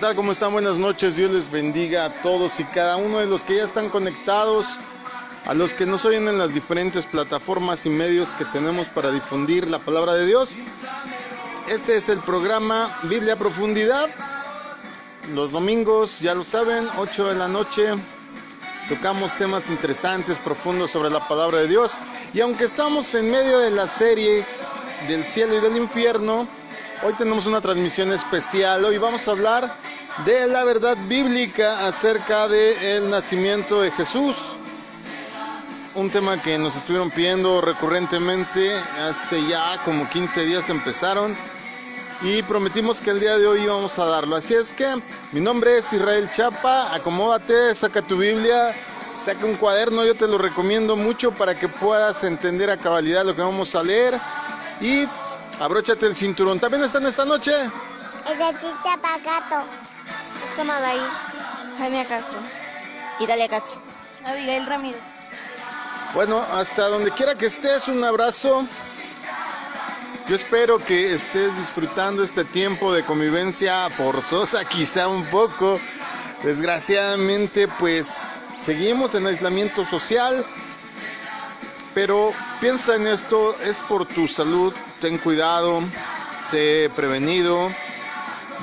tal? ¿Cómo están? Buenas noches. Dios les bendiga a todos y cada uno de los que ya están conectados, a los que nos oyen en las diferentes plataformas y medios que tenemos para difundir la palabra de Dios. Este es el programa Biblia a Profundidad. Los domingos, ya lo saben, 8 de la noche, tocamos temas interesantes, profundos sobre la palabra de Dios. Y aunque estamos en medio de la serie del cielo y del infierno, hoy tenemos una transmisión especial. Hoy vamos a hablar de la verdad bíblica acerca del nacimiento de Jesús. Un tema que nos estuvieron pidiendo recurrentemente, hace ya como 15 días empezaron. Y prometimos que el día de hoy íbamos a darlo. Así es que mi nombre es Israel Chapa. Acomódate, saca tu Biblia, saca un cuaderno. Yo te lo recomiendo mucho para que puedas entender a cabalidad lo que vamos a leer. Y abróchate el cinturón. ¿También están esta noche? Es de Chichapa Gato. Somadai, Jaime Castro, Italia Castro, Abigail Ramírez. Bueno, hasta donde quiera que estés, un abrazo. Yo espero que estés disfrutando este tiempo de convivencia forzosa, quizá un poco. Desgraciadamente, pues, seguimos en aislamiento social. Pero piensa en esto, es por tu salud, ten cuidado, sé prevenido.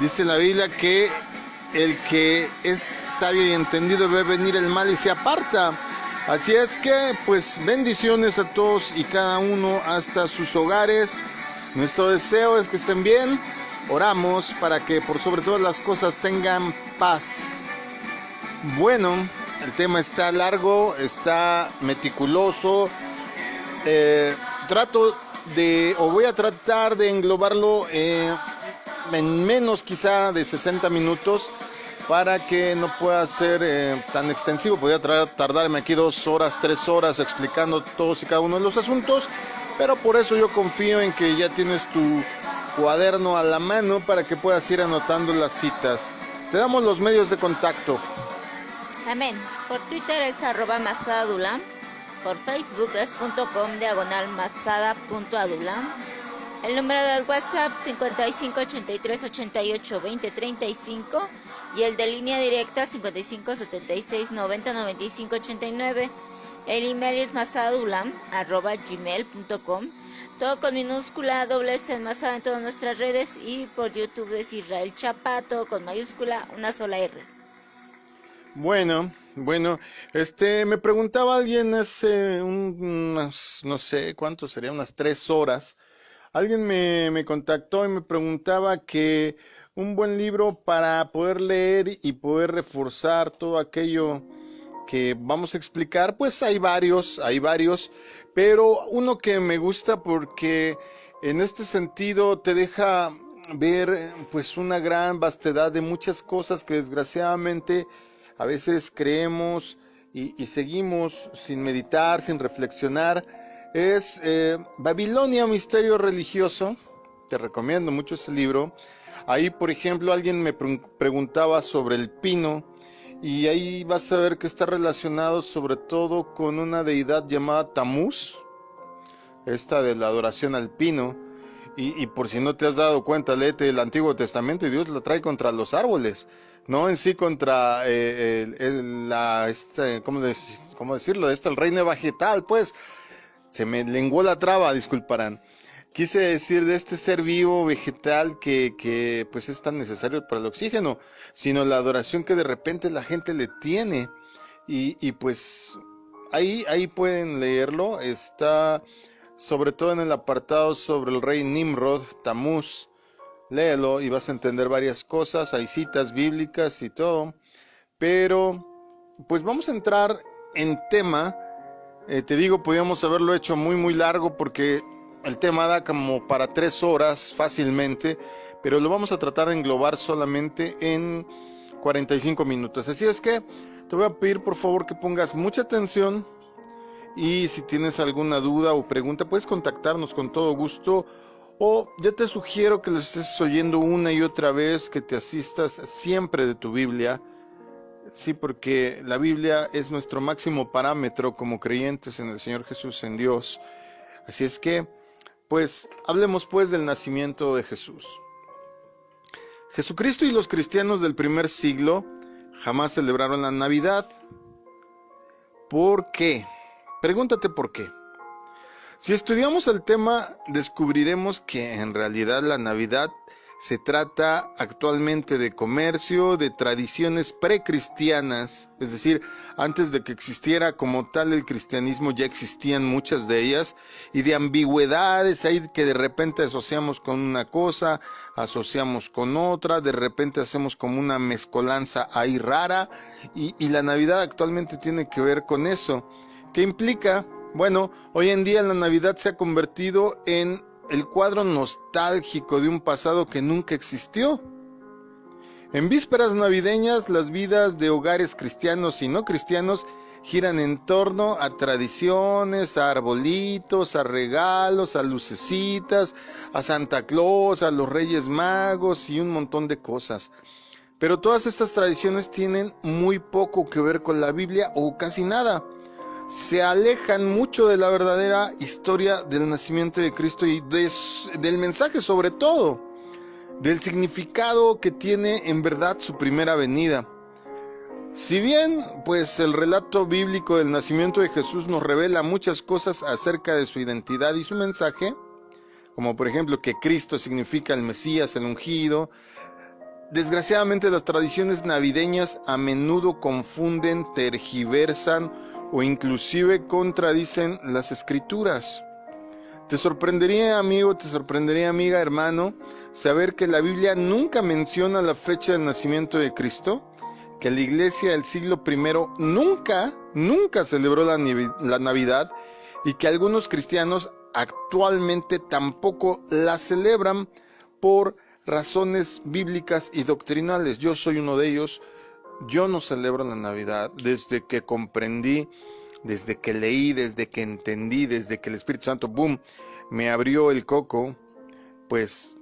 Dice la Biblia que el que es sabio y entendido ve venir el mal y se aparta. Así es que, pues, bendiciones a todos y cada uno hasta sus hogares. Nuestro deseo es que estén bien. Oramos para que por sobre todas las cosas tengan paz. Bueno, el tema está largo, está meticuloso. Voy a tratar de englobarlo en menos quizá de 60 minutos para que no pueda ser tan extensivo. Podría tardarme aquí 2 horas, 3 horas explicando todos y cada uno de los asuntos, pero por eso yo confío en que ya tienes tu cuaderno a la mano para que puedas ir anotando las citas. Te damos los medios de contacto. Amén. Por Twitter es @masadula. Por Facebook es .com/masada.adulam. El número del WhatsApp 55 83 88 20 35 y el de línea directa 55 76 90 95 89. El email es masadulam@gmail.com. Todo con minúscula, doble S en Masada en todas nuestras redes, y por YouTube es Israel Chapa, todo con mayúscula, una sola R. Bueno, me preguntaba alguien hace unas, no sé cuánto sería, unas 3 horas. Alguien me contactó y me preguntaba que un buen libro para poder leer y poder reforzar todo aquello que vamos a explicar. Pues hay varios, pero uno que me gusta porque en este sentido te deja ver pues una gran vastedad de muchas cosas que desgraciadamente a veces creemos y seguimos sin meditar, sin reflexionar. Es Babilonia, misterio religioso. Te recomiendo mucho ese libro. Ahí, por ejemplo, alguien me preguntaba sobre el pino, y ahí vas a ver que está relacionado sobre todo con una deidad llamada Tamuz, esta de la adoración al pino. Y por si no te has dado cuenta, léete el Antiguo Testamento y Dios la trae contra los árboles, no en sí contra ¿cómo decirlo? El reino vegetal, pues. Se me lenguó la traba, disculparán. Quise decir de este ser vivo vegetal que pues es tan necesario para el oxígeno, sino la adoración que de repente la gente le tiene. Y pues ahí pueden leerlo. Está sobre todo en el apartado sobre el rey Nimrod, Tamuz. Léelo y vas a entender varias cosas. Hay citas bíblicas y todo. Pero pues vamos a entrar en tema. Te digo, podríamos haberlo hecho muy largo porque el tema da como para 3 horas fácilmente, pero lo vamos a tratar de englobar solamente en 45 minutos. Así es que te voy a pedir por favor que pongas mucha atención, y si tienes alguna duda o pregunta puedes contactarnos con todo gusto, o yo te sugiero que lo estés oyendo una y otra vez, que te asistas siempre de tu Biblia. Sí, porque la Biblia es nuestro máximo parámetro como creyentes en el Señor Jesús, en Dios. Así es que, pues, hablemos pues del nacimiento de Jesús. Jesucristo y los cristianos del primer siglo jamás celebraron la Navidad. ¿Por qué? Pregúntate por qué. Si estudiamos el tema, descubriremos que en realidad la Navidad se trata actualmente de comercio, de tradiciones precristianas, es decir, antes de que existiera como tal el cristianismo ya existían muchas de ellas, y de ambigüedades ahí que de repente asociamos con una cosa, asociamos con otra, de repente hacemos como una mezcolanza ahí rara, y la Navidad actualmente tiene que ver con eso. ¿Qué implica? Bueno, hoy en día la Navidad se ha convertido en el cuadro nostálgico de un pasado que nunca existió. En vísperas navideñas, las vidas de hogares cristianos y no cristianos giran en torno a tradiciones, a arbolitos, a regalos, a lucecitas, a Santa Claus, a los Reyes Magos y un montón de cosas. Pero todas estas tradiciones tienen muy poco que ver con la Biblia o casi nada. Se alejan mucho de la verdadera historia del nacimiento de Cristo y del mensaje, sobre todo, del significado que tiene en verdad su primera venida. Si bien, pues el relato bíblico del nacimiento de Jesús nos revela muchas cosas acerca de su identidad y su mensaje, como por ejemplo que Cristo significa el Mesías, el ungido, desgraciadamente las tradiciones navideñas a menudo confunden, tergiversan o inclusive contradicen las escrituras. Te sorprendería, amigo, te sorprendería, amiga, hermano, saber que la Biblia nunca menciona la fecha del nacimiento de Cristo, que la iglesia del siglo I nunca celebró la Navidad y que algunos cristianos actualmente tampoco la celebran por razones bíblicas y doctrinales. Yo soy uno de ellos. Yo no celebro la Navidad desde que comprendí, desde que leí, desde que entendí, desde que el Espíritu Santo, boom, me abrió el coco. Pues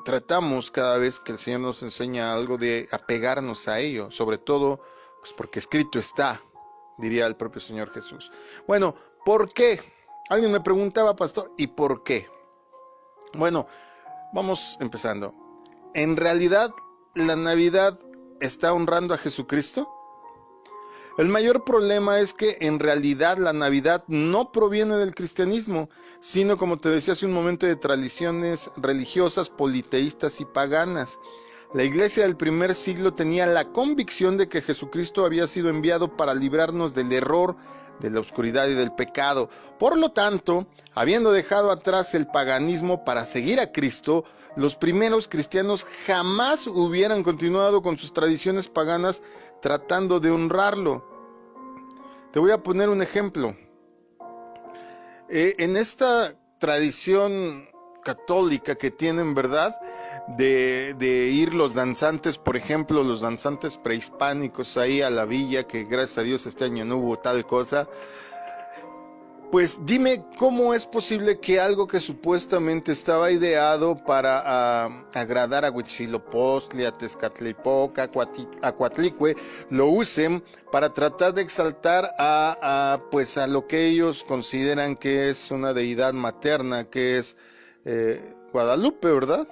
tratamos cada vez que el Señor nos enseña algo de apegarnos a ello, sobre todo pues porque escrito está, diría el propio Señor Jesús. Bueno, ¿por qué? Alguien me preguntaba, pastor, ¿y por qué? Bueno, vamos empezando. En realidad, la Navidad ¿está honrando a Jesucristo? El mayor problema es que en realidad la Navidad no proviene del cristianismo, sino, como te decía hace un momento, de tradiciones religiosas, politeístas y paganas. La iglesia del primer siglo tenía la convicción de que Jesucristo había sido enviado para librarnos del error, de la oscuridad y del pecado. Por lo tanto, habiendo dejado atrás el paganismo para seguir a Cristo, los primeros cristianos jamás hubieran continuado con sus tradiciones paganas tratando de honrarlo. Te voy a poner un ejemplo. En esta tradición católica que tienen, ¿verdad?, de ir los danzantes, por ejemplo, los danzantes prehispánicos ahí a la villa, que gracias a Dios este año no hubo tal cosa. Pues dime, ¿cómo es posible que algo que supuestamente estaba ideado para agradar a Huitzilopochtli, a Tezcatlipoca, a Coatlicue, lo usen para tratar de exaltar a lo que ellos consideran que es una deidad materna, que es Guadalupe, ¿verdad?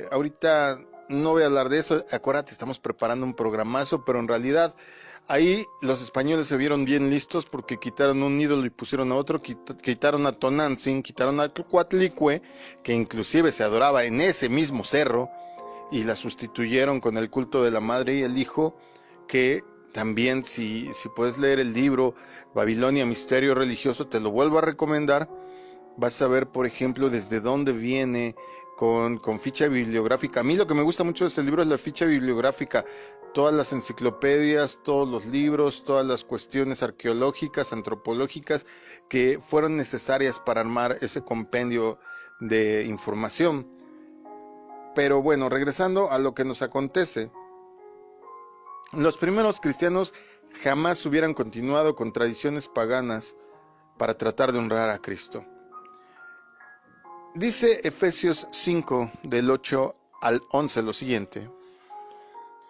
Ahorita no voy a hablar de eso, acuérdate, estamos preparando un programazo, pero en realidad ahí los españoles se vieron bien listos porque quitaron un ídolo y pusieron a otro, quitaron a Tonantzin, quitaron a Coatlicue, que inclusive se adoraba en ese mismo cerro, y la sustituyeron con el culto de la madre y el hijo, que también si puedes leer el libro Babilonia, Misterio Religioso, te lo vuelvo a recomendar. Vas a ver, por ejemplo, desde dónde viene con ficha bibliográfica. A mí lo que me gusta mucho de este libro es la ficha bibliográfica. Todas las enciclopedias, todos los libros, todas las cuestiones arqueológicas, antropológicas que fueron necesarias para armar ese compendio de información. Pero bueno, regresando a lo que nos acontece. Los primeros cristianos jamás hubieran continuado con tradiciones paganas para tratar de honrar a Cristo. Dice Efesios 5, del 8 al 11, lo siguiente.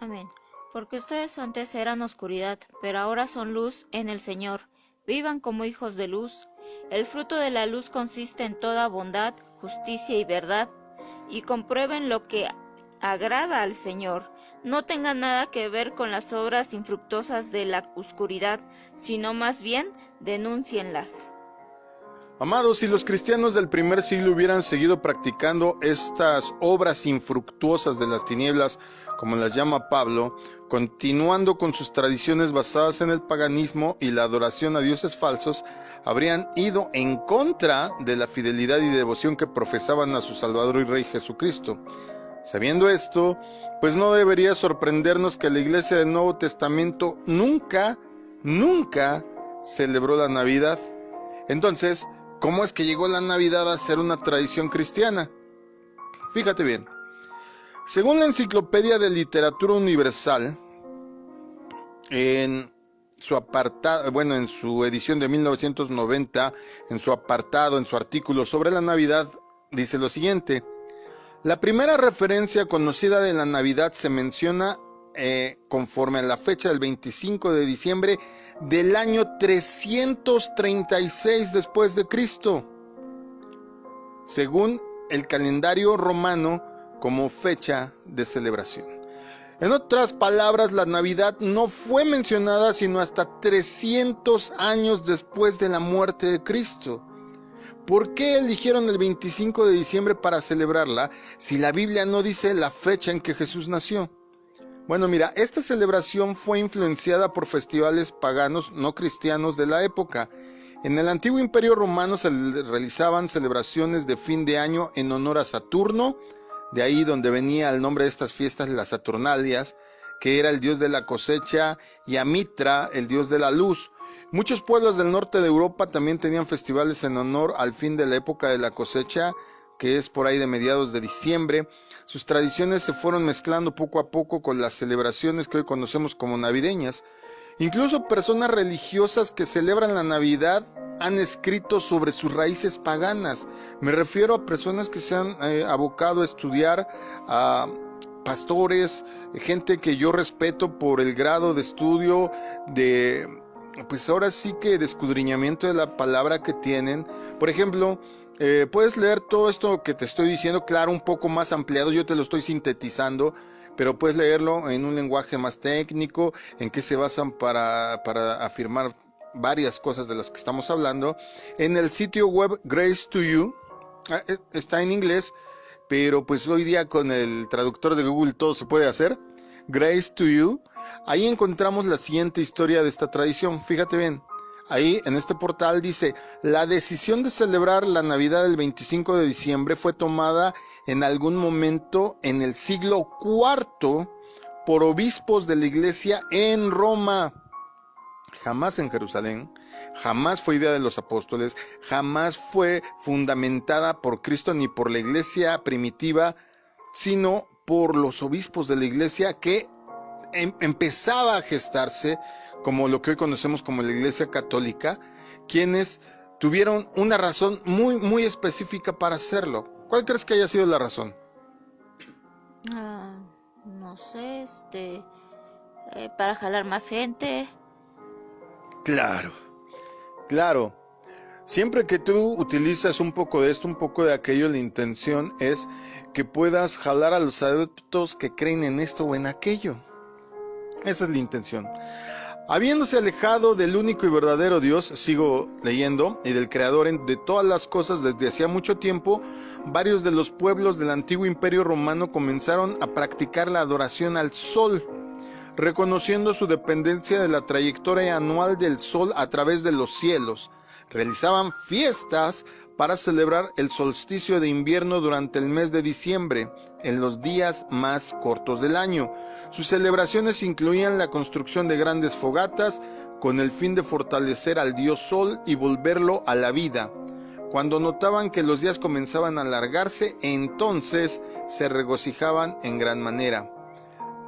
Amén. Porque ustedes antes eran oscuridad, pero ahora son luz en el Señor. Vivan como hijos de luz. El fruto de la luz consiste en toda bondad, justicia y verdad. y comprueben lo que agrada al Señor. No tengan nada que ver con las obras infructuosas de la oscuridad, sino más bien denúncienlas. Amados, si los cristianos del primer siglo hubieran seguido practicando estas obras infructuosas de las tinieblas, como las llama Pablo, continuando con sus tradiciones basadas en el paganismo y la adoración a dioses falsos, habrían ido en contra de la fidelidad y devoción que profesaban a su Salvador y Rey Jesucristo. Sabiendo esto, pues no debería sorprendernos que la Iglesia del Nuevo Testamento nunca celebró la Navidad. Entonces, ¿cómo es que llegó la Navidad a ser una tradición cristiana? Fíjate bien. Según la Enciclopedia de Literatura Universal, en su edición de 1990, en su artículo sobre la Navidad, dice lo siguiente: la primera referencia conocida de la Navidad se menciona conforme a la fecha del 25 de diciembre del año 336 después de Cristo, según el calendario romano, como fecha de celebración. En otras palabras, la Navidad no fue mencionada sino hasta 300 años después de la muerte de Cristo. ¿Por qué eligieron el 25 de diciembre para celebrarla si la Biblia no dice la fecha en que Jesús nació? Bueno, mira, esta celebración fue influenciada por festivales paganos no cristianos de la época. En el antiguo Imperio Romano se realizaban celebraciones de fin de año en honor a Saturno, de ahí donde venía el nombre de estas fiestas, las Saturnalias, que era el dios de la cosecha, y a Mitra, el dios de la luz. Muchos pueblos del norte de Europa también tenían festivales en honor al fin de la época de la cosecha, que es por ahí de mediados de diciembre. Sus tradiciones se fueron mezclando poco a poco con las celebraciones que hoy conocemos como navideñas. Incluso personas religiosas que celebran la Navidad han escrito sobre sus raíces paganas. Me refiero a personas que se han abocado a estudiar, a pastores, gente que yo respeto por el grado de estudio, pues ahora sí que de escudriñamiento de la palabra que tienen. Por ejemplo, puedes leer todo esto que te estoy diciendo, claro, un poco más ampliado, yo te lo estoy sintetizando, pero puedes leerlo en un lenguaje más técnico, en qué se basan para afirmar varias cosas de las que estamos hablando. En el sitio web Grace to You, está en inglés, pero pues hoy día con el traductor de Google todo se puede hacer. Grace to You, ahí encontramos la siguiente historia de esta tradición. Fíjate bien, ahí en este portal dice: la decisión de celebrar la Navidad el 25 de diciembre fue tomada en algún momento en el siglo IV por obispos de la iglesia en Roma. Jamás en Jerusalén, jamás fue idea de los apóstoles, jamás fue fundamentada por Cristo ni por la iglesia primitiva, sino por los obispos de la iglesia que empezaba a gestarse como lo que hoy conocemos como la iglesia católica, quienes tuvieron una razón muy, muy específica para hacerlo. ¿Cuál crees que haya sido la razón? No sé, para jalar más gente. Claro. Siempre que tú utilizas un poco de esto, un poco de aquello, la intención es que puedas jalar a los adeptos que creen en esto o en aquello. Esa es la intención. Habiéndose alejado del único y verdadero Dios, sigo leyendo, y del creador de todas las cosas desde hacía mucho tiempo, varios de los pueblos del antiguo Imperio Romano comenzaron a practicar la adoración al sol, reconociendo su dependencia de la trayectoria anual del sol a través de los cielos. Realizaban fiestas para celebrar el solsticio de invierno durante el mes de diciembre, en los días más cortos del año. Sus celebraciones incluían la construcción de grandes fogatas con el fin de fortalecer al dios sol y volverlo a la vida. Cuando notaban que los días comenzaban a alargarse, entonces se regocijaban en gran manera.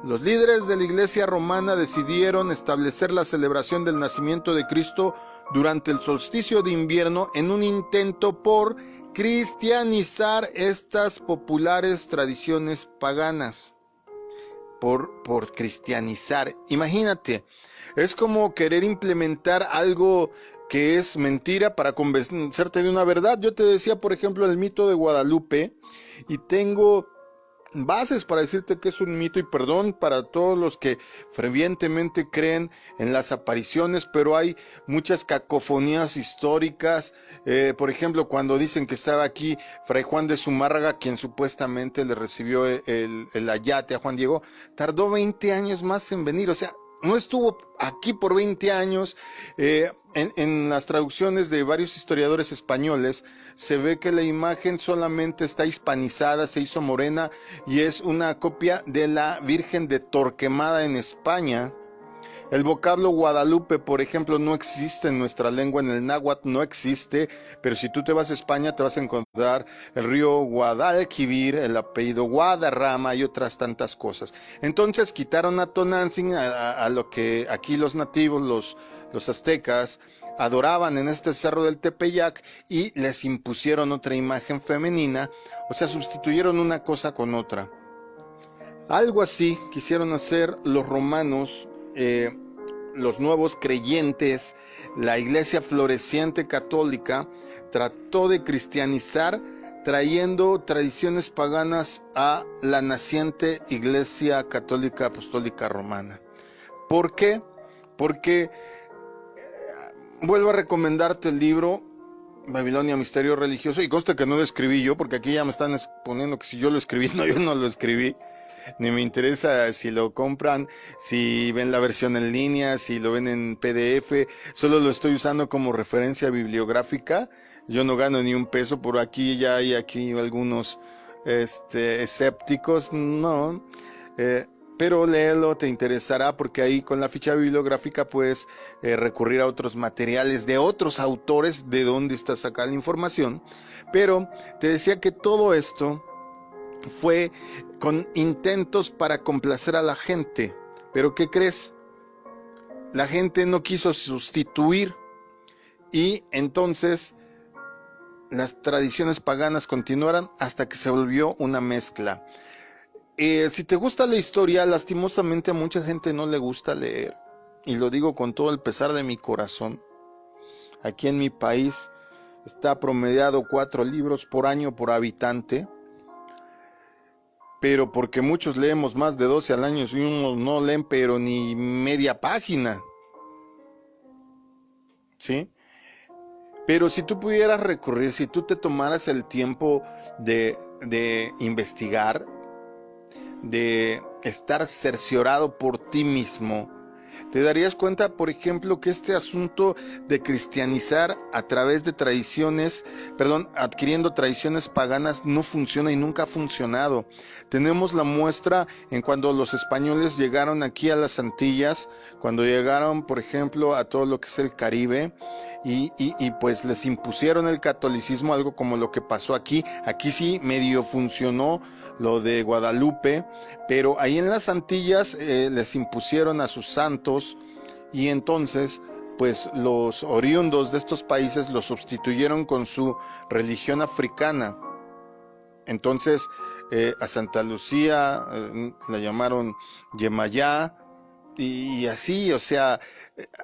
Los líderes de la iglesia romana decidieron establecer la celebración del nacimiento de Cristo durante el solsticio de invierno en un intento por cristianizar estas populares tradiciones paganas. Por cristianizar. Imagínate, es como querer implementar algo que es mentira para convencerte de una verdad. Yo te decía, por ejemplo, el mito de Guadalupe, y tengo bases para decirte que es un mito, y perdón para todos los que fervientemente creen en las apariciones, pero hay muchas cacofonías históricas. Por ejemplo, cuando dicen que estaba aquí Fray Juan de Zumárraga, quien supuestamente le recibió el ayate a Juan Diego, tardó 20 años más en venir, o sea, no estuvo aquí por 20 años. En las traducciones de varios historiadores españoles se ve que la imagen solamente está hispanizada, se hizo morena, y es una copia de la Virgen de Torquemada en España. El vocablo Guadalupe, por ejemplo, no existe en nuestra lengua, en el náhuatl no existe, pero si tú te vas a España te vas a encontrar el río Guadalquivir, el apellido Guadarrama y otras tantas cosas. Entonces quitaron a Tonantzin, a lo que aquí los nativos, los aztecas, adoraban en este cerro del Tepeyac, y les impusieron otra imagen femenina, o sea, sustituyeron una cosa con otra. Algo así quisieron hacer los romanos, los nuevos creyentes. La iglesia floreciente católica trató de cristianizar, trayendo tradiciones paganas a la naciente iglesia católica apostólica romana. ¿Por qué? Porque vuelvo a recomendarte el libro Babilonia, Misterio Religioso, y consta que no lo escribí yo, porque aquí ya me están exponiendo que si yo lo escribí. No, yo no lo escribí, ni me interesa si lo compran, si ven la versión en línea, si lo ven en PDF. Solo lo estoy usando como referencia bibliográfica. Yo no gano ni un peso por aquí. Ya hay aquí algunos escépticos, no, pero léelo, te interesará, porque ahí con la ficha bibliográfica puedes recurrir a otros materiales de otros autores, de dónde está sacada la información. Pero te decía que todo esto fue con intentos para complacer a la gente. Pero ¿qué crees? La gente no quiso sustituir, y entonces las tradiciones paganas continuaron hasta que se volvió una mezcla. Si te gusta la historia, lastimosamente a mucha gente no le gusta leer, y lo digo con todo el pesar de mi corazón. Aquí en mi país está promediado 4 libros por año por habitante, pero porque muchos leemos más de 12 al año, y unos no leen pero ni media página, ¿sí? Pero si tú pudieras recurrir, si tú te tomaras el tiempo de investigar, de estar cerciorado por ti mismo, te darías cuenta, por ejemplo, que este asunto de cristianizar a través de adquiriendo tradiciones paganas no funciona y nunca ha funcionado. Tenemos la muestra en cuando los españoles llegaron aquí a las Antillas, cuando llegaron, por ejemplo, a todo lo que es el Caribe, y pues les impusieron el catolicismo, algo como lo que pasó aquí. Aquí sí medio funcionó lo de Guadalupe, pero ahí en las Antillas les impusieron a sus santos, y entonces pues los oriundos de estos países los sustituyeron con su religión africana. Entonces a Santa Lucía la llamaron Yemayá, y así, o sea,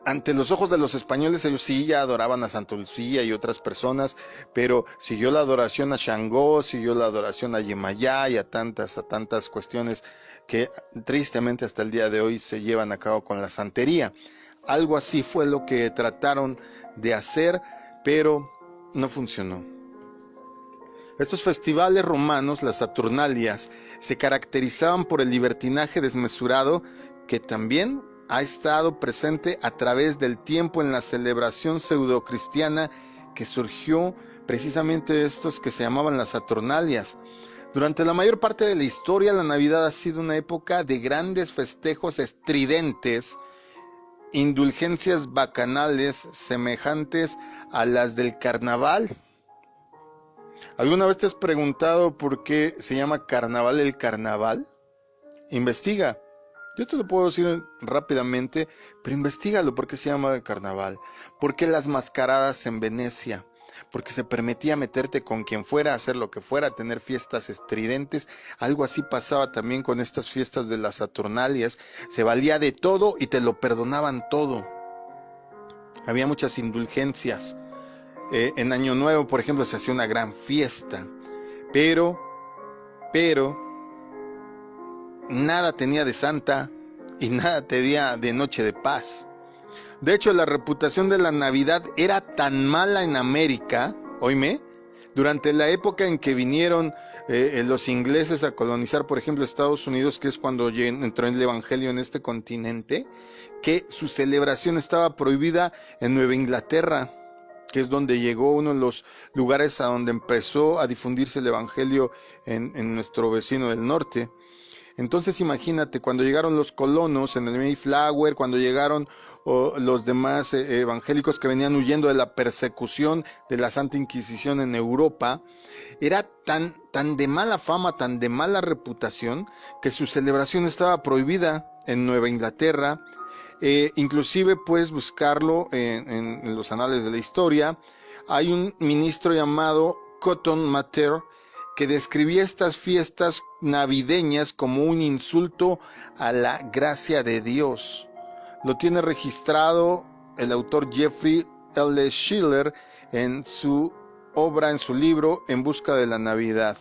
ante los ojos de los españoles ellos sí ya adoraban a Santa Lucía y otras personas, pero siguió la adoración a Xangó, siguió la adoración a Yemayá y a tantas cuestiones que tristemente hasta el día de hoy se llevan a cabo con la santería. Algo así fue lo que trataron de hacer, pero no funcionó. Estos festivales romanos, las Saturnalias, se caracterizaban por el libertinaje desmesurado, que también ha estado presente a través del tiempo en la celebración pseudocristiana que surgió precisamente de estos que se llamaban las Saturnalias. Durante la mayor parte de la historia, la Navidad ha sido una época de grandes festejos estridentes, indulgencias bacanales semejantes a las del carnaval. ¿Alguna vez te has preguntado por qué se llama carnaval el carnaval? Investiga. Yo te lo puedo decir rápidamente, pero investígalo. ¿Por qué se llama carnaval? ¿Por qué las mascaradas en Venecia? Porque se permitía meterte con quien fuera, hacer lo que fuera, tener fiestas estridentes. Algo así pasaba también con estas fiestas de las Saturnalias. Se valía de todo y te lo perdonaban todo. había muchas indulgencias. En Año Nuevo, por ejemplo, se hacía una gran fiesta, pero nada tenía de santa y nada tenía de noche de paz. De hecho, la reputación de la Navidad era tan mala en América, oíme, durante la época en que vinieron los ingleses a colonizar, por ejemplo, Estados Unidos, que es cuando entró el Evangelio en este continente, que su celebración estaba prohibida en Nueva Inglaterra, que es donde llegó uno de los lugares a donde empezó a difundirse el Evangelio en nuestro vecino del norte. Entonces imagínate, cuando llegaron los colonos en el Mayflower, cuando llegaron los demás evangélicos que venían huyendo de la persecución de la Santa Inquisición en Europa, era tan de mala fama, tan de mala reputación, que su celebración estaba prohibida en Nueva Inglaterra. Inclusive puedes buscarlo en los anales de la historia. Hay un ministro llamado Cotton Mather que describía estas fiestas navideñas como un insulto a la gracia de Dios. Lo tiene registrado el autor Jeffrey L. Schiller en su obra, en su libro En busca de la Navidad.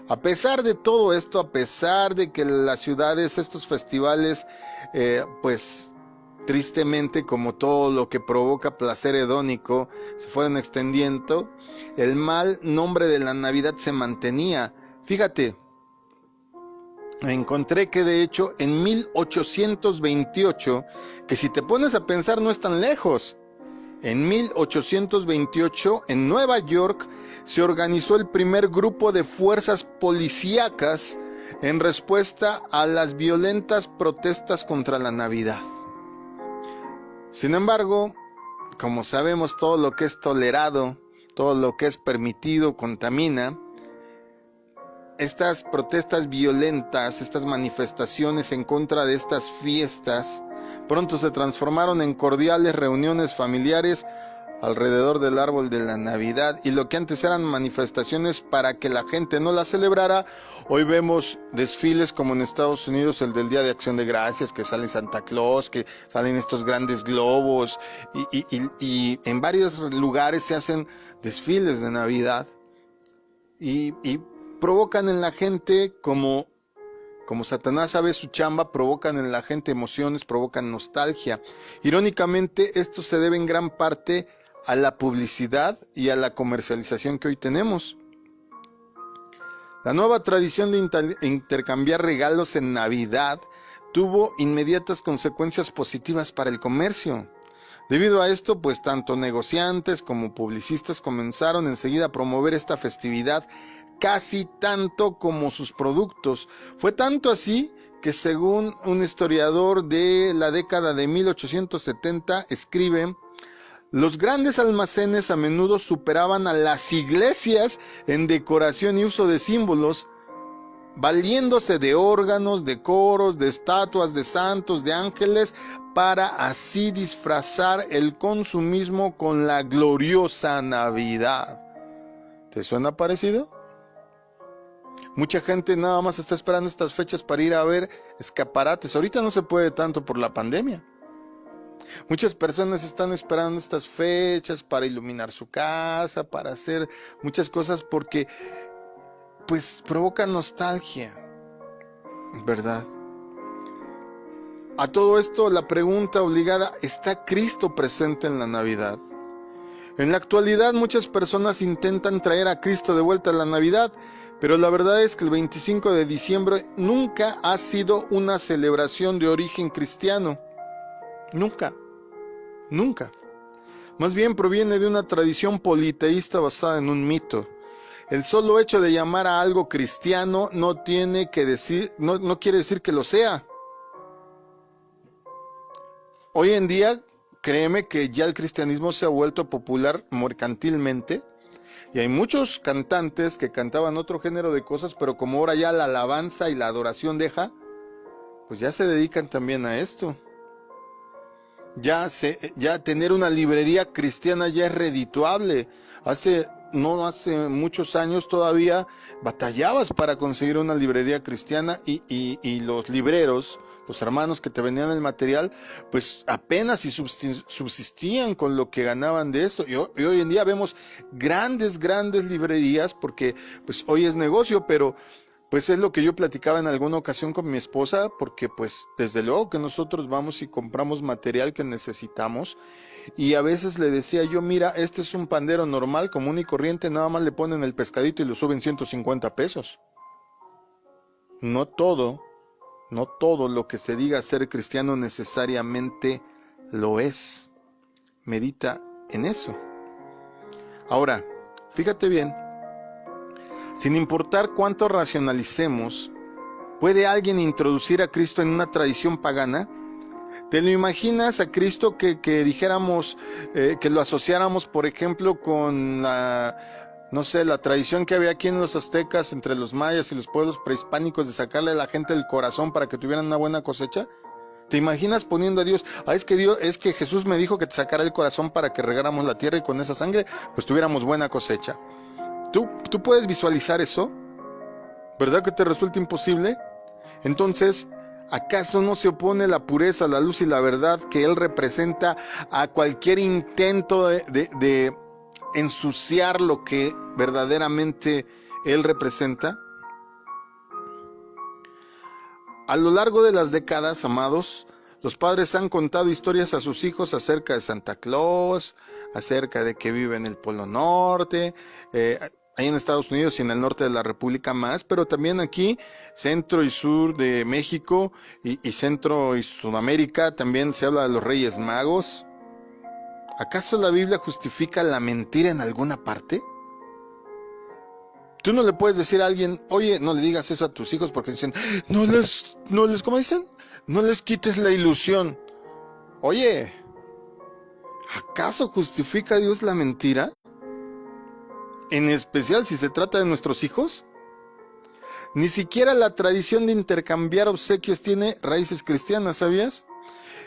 A pesar de todo esto, a pesar de que las ciudades, estos festivales, pues tristemente, como todo lo que provoca placer hedónico, se fueron extendiendo, el mal nombre de la Navidad se mantenía. Fíjate, encontré que de hecho en 1828, que si te pones a pensar no es tan lejos, en 1828 en Nueva York se organizó el primer grupo de fuerzas policíacas en respuesta a las violentas protestas contra la Navidad. Sin embargo, como sabemos, todo lo que es tolerado, todo lo que es permitido contamina. Estas protestas violentas, estas manifestaciones en contra de estas fiestas, pronto se transformaron en cordiales reuniones familiares alrededor del árbol de la Navidad, y lo que antes eran manifestaciones para que la gente no la celebrara, hoy vemos desfiles como en Estados Unidos, el del Día de Acción de Gracias, que sale Santa Claus, que salen estos grandes globos, y en varios lugares se hacen desfiles de Navidad, y provocan en la gente, como Satanás sabe su chamba, provocan en la gente emociones, provocan nostalgia. Irónicamente, esto se debe en gran parte a la publicidad y a la comercialización que hoy tenemos. La nueva tradición de intercambiar regalos en Navidad tuvo inmediatas consecuencias positivas para el comercio. Debido a esto, pues tanto negociantes como publicistas comenzaron enseguida a promover esta festividad casi tanto como sus productos. Fue tanto así que, según un historiador de la década de 1870, escribe: los grandes almacenes a menudo superaban a las iglesias en decoración y uso de símbolos, valiéndose de órganos, de coros, de estatuas, de santos, de ángeles, para así disfrazar el consumismo con la gloriosa Navidad. ¿Te suena parecido? Mucha gente nada más está esperando estas fechas para ir a ver escaparates. Ahorita no se puede tanto por la pandemia. Muchas personas están esperando estas fechas para iluminar su casa, para hacer muchas cosas porque pues provoca nostalgia, ¿verdad? A todo esto, la pregunta obligada: ¿está Cristo presente en la Navidad? En la actualidad, muchas personas intentan traer a Cristo de vuelta a la Navidad, pero la verdad es que el 25 de diciembre nunca ha sido una celebración de origen cristiano. Nunca. Más bien proviene de una tradición politeísta basada en un mito. El solo hecho de llamar a algo cristiano no quiere decir que lo sea. Hoy en día, créeme que ya el cristianismo se ha vuelto popular mercantilmente, y hay muchos cantantes que cantaban otro género de cosas, pero como ahora ya la alabanza y la adoración deja, pues ya se dedican también a esto. Ya tener una librería cristiana ya es redituable. No hace muchos años todavía batallabas para conseguir una librería cristiana, y los libreros los hermanos que te vendían el material, pues apenas si subsistían con lo que ganaban de esto. Y hoy en día vemos grandes librerías, porque pues hoy es negocio, pero pues es lo que yo platicaba en alguna ocasión con mi esposa, porque pues desde luego que nosotros vamos y compramos material que necesitamos, y a veces le decía yo, mira, este es un pandero normal, común y corriente, nada más le ponen el pescadito y lo suben 150 pesos. No todo lo que se diga ser cristiano necesariamente lo es. Medita en eso. Ahora, fíjate bien, sin importar cuánto racionalicemos, ¿puede alguien introducir a Cristo en una tradición pagana? ¿Te lo imaginas a Cristo que dijéramos, que lo asociáramos, por ejemplo, con la tradición que había aquí en los aztecas, entre los mayas y los pueblos prehispánicos, de sacarle a la gente el corazón para que tuvieran una buena cosecha? ¿Te imaginas poniendo a Dios? Es que Jesús me dijo que te sacara el corazón para que regáramos la tierra y con esa sangre pues tuviéramos buena cosecha. ¿Tú puedes visualizar eso? ¿Verdad que te resulta imposible? Entonces, ¿acaso no se opone la pureza, la luz y la verdad que Él representa a cualquier intento de ensuciar lo que verdaderamente Él representa? A lo largo de las décadas, amados, los padres han contado historias a sus hijos acerca de Santa Claus, acerca de que vive en el Polo Norte, ahí en Estados Unidos y en el norte de la República más, pero también aquí, centro y sur de México y centro y Sudamérica, también se habla de los Reyes Magos. ¿Acaso la Biblia justifica la mentira en alguna parte? Tú no le puedes decir a alguien, oye, no le digas eso a tus hijos, porque dicen, ¿cómo dicen? No les quites la ilusión. Oye, ¿acaso justifica Dios la mentira? En especial si se trata de nuestros hijos. Ni siquiera la tradición de intercambiar obsequios tiene raíces cristianas, ¿sabías?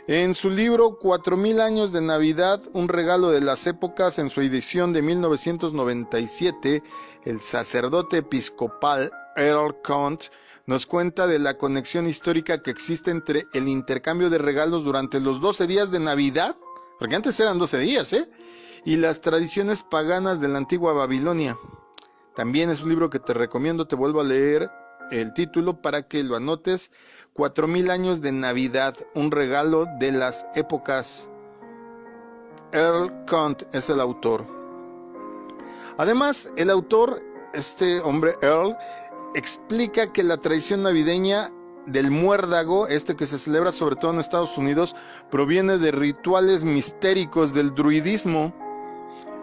En su libro 4000 años de Navidad, un regalo de las épocas, en su edición de 1997, el sacerdote episcopal Earl Count nos cuenta de la conexión histórica que existe entre el intercambio de regalos durante los 12 días de Navidad, porque antes eran 12 días, y las tradiciones paganas de la antigua Babilonia. También es un libro que te recomiendo, te vuelvo a leer el título para que lo anotes. 4000 años de Navidad, un regalo de las épocas. Earl Count es el autor. Además, el autor, este hombre Earl, explica que la tradición navideña del muérdago, que se celebra sobre todo en Estados Unidos, proviene de rituales mistéricos del druidismo.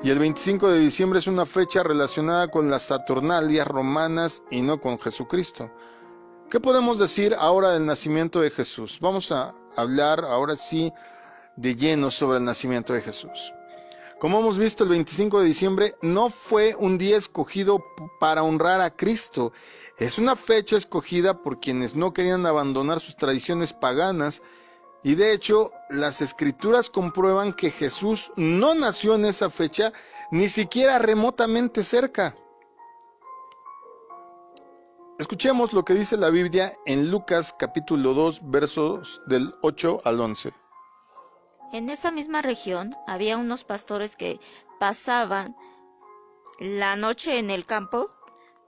Y el 25 de diciembre es una fecha relacionada con las Saturnalias romanas y no con Jesucristo. ¿Qué podemos decir ahora del nacimiento de Jesús? Vamos a hablar ahora sí de lleno sobre el nacimiento de Jesús. Como hemos visto, el 25 de diciembre no fue un día escogido para honrar a Cristo. Es una fecha escogida por quienes no querían abandonar sus tradiciones paganas. Y de hecho, las escrituras comprueban que Jesús no nació en esa fecha, ni siquiera remotamente cerca. Escuchemos lo que dice la Biblia en Lucas capítulo 2, versos del 8 al 11. En esa misma región había unos pastores que pasaban la noche en el campo,